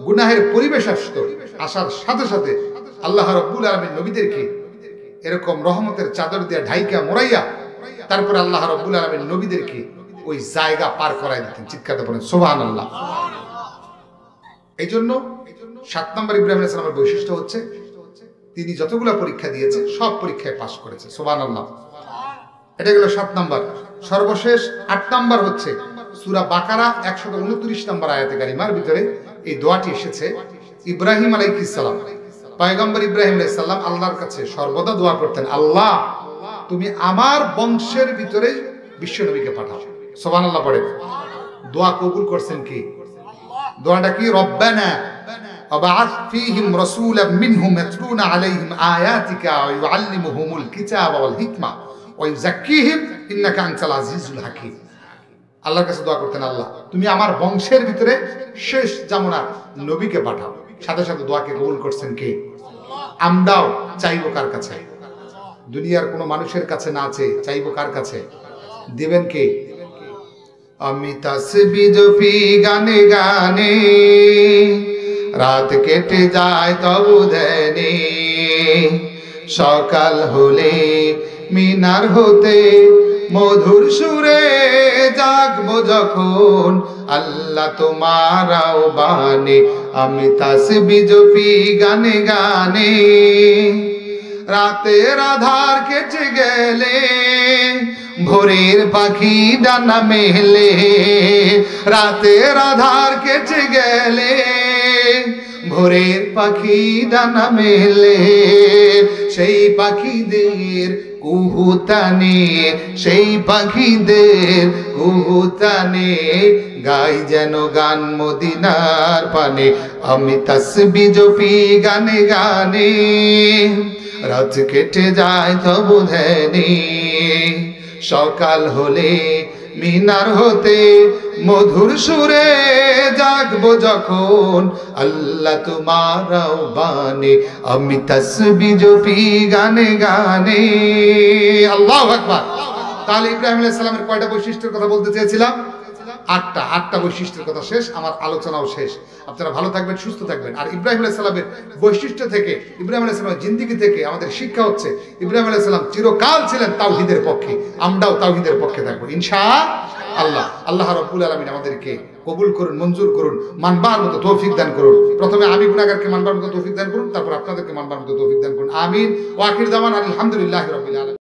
গুনাহের পরিবেশ আসতো, আসার সাথে সাথে আল্লাহ রাব্বুল আলামিন নবীদেরকে এরকম রহমতের চাদর দিয়ে ঢাইকা মোড়াইয়া তারপরে আল্লাহ রাব্বুল আলামিন নবীদেরকে ওই জায়গা পার করাই দিতেন। চিৎকারটা পড়েন সুবহানাল্লাহ। এই জন্য 7 নম্বর ইব্রাহিম আলাইহিস সালামের বৈশিষ্ট্য হচ্ছে তিনি যতগুলো পরীক্ষা দিয়েছে সব পরীক্ষায় পাস করেছে। সুবহানাল্লাহ। এটা গেল 7 নম্বর। সর্বশেষ 8 নম্বর হচ্ছে সূরা বাকারা 129 নম্বর আয়াতে কারিমার ভিতরে এই দোয়াটি এসেছে। ইব্রাহিম আলাইহিস সালাম, পয়গম্বর ইব্রাহিম আলাইহিস সালাম আল্লাহর কাছে সর্বদা দোয়া করতেন, আল্লাহ তুমি আমার বংশের ভিতরে বিশ্ব নবীকে পাঠাও। সুবহানাল্লাহ পড়ে। দোয়া কবুল করছেন কি? দোয়াটা কি? রব্বানা আবআথ ফীহিম রাসূলাম মিনহুম ইয়াতলুনা আলাইহিম আয়াতিকা ওয়া ইউআল্লিমুহুমুল কিতাবা ওয়াল হিকমা ওয়া ইউযাক্কিহিম ইন্নাকা আনতাল আজিজুল হাকীম। আল্লাহর কাছে দোয়া করতেন, আল্লাহ তুমি আমার বংশের ভিতরে শেষ জামানার নবীকে পাঠাও। সাথে সাথে দোয়াকে কবুল করছেন কে? আমরাও চাইবো কার কাছে? দুনিয়ার কোনো মানুষের কাছে না চেয়ে চাইবো কার কাছে? দিবেন কে? আমি তাসবিহ জপি গানে গানে, রাত কেটে যায় তবু ধ্যানে, সকাল হলে মিনার হতে মধুর সুরে জাগবো যখন, আল্লাহ তোমার আহ্বানে আমি তাসবিহ জপি গানে গানে। রাতের আধার কেটে গেলে ভোরের পাখি ডানা মেলে, রাতের আধার কেটে গেলে ভোরের পাখি ডানা মেলে, সেই পাখিদের কুহুতানে, সেই পাখিদের কুহুতানে গাই যেন গান মদিনার পানে, আমি তাসবিহ জপি গানে গানে, রাত কেটে যায় তবু ধ্যানে, সকাল হলে মিনার হতে মধুর সুরে জাগবো যখন, আল্লাহ তোমার আহ্বানে আমি তাসবিহ জপি গানে গানে। আল্লাহু আকবার। তাহলে ইব্রাহিম আলাইহিস সালামের কয়টা বৈশিষ্ট্যের কথা বলতে চেয়েছিলাম? 8টা বৈশিষ্ট্যের কথা শেষ, আমার আলোচনাও শেষ। আপনারা ভালো থাকবেন, সুস্থ থাকবেন। আর ইব্রাহিম আলাইহিস সালামের বৈশিষ্ট্য থেকে, ইব্রাহিম আলাইহিস সালামের জিন্দেগি থেকে আমাদের শিক্ষা হচ্ছে ইব্রাহিম আলাইহিস সালাম চিরকাল ছিলেন তাওহীদের পক্ষে। আমরাও তাওহীদের পক্ষে থাকবো ইনশাআল্লাহ। আল্লাহ রাব্বুল আলামিন আমাদেরকে কবুল করুন, মঞ্জুর করুন, মানবার মতো তৌফিক দান করুন। প্রথমে আমি গুনাহগারকে মানবার মতো তৌফিক দান করুন, তারপর আপনাদেরকে মানবার মতো তৌফিক দান করুন। আমিন। ওয়া আখির দাওয়ানা আলহামদুলিল্লাহি রাব্বিল আলামিন।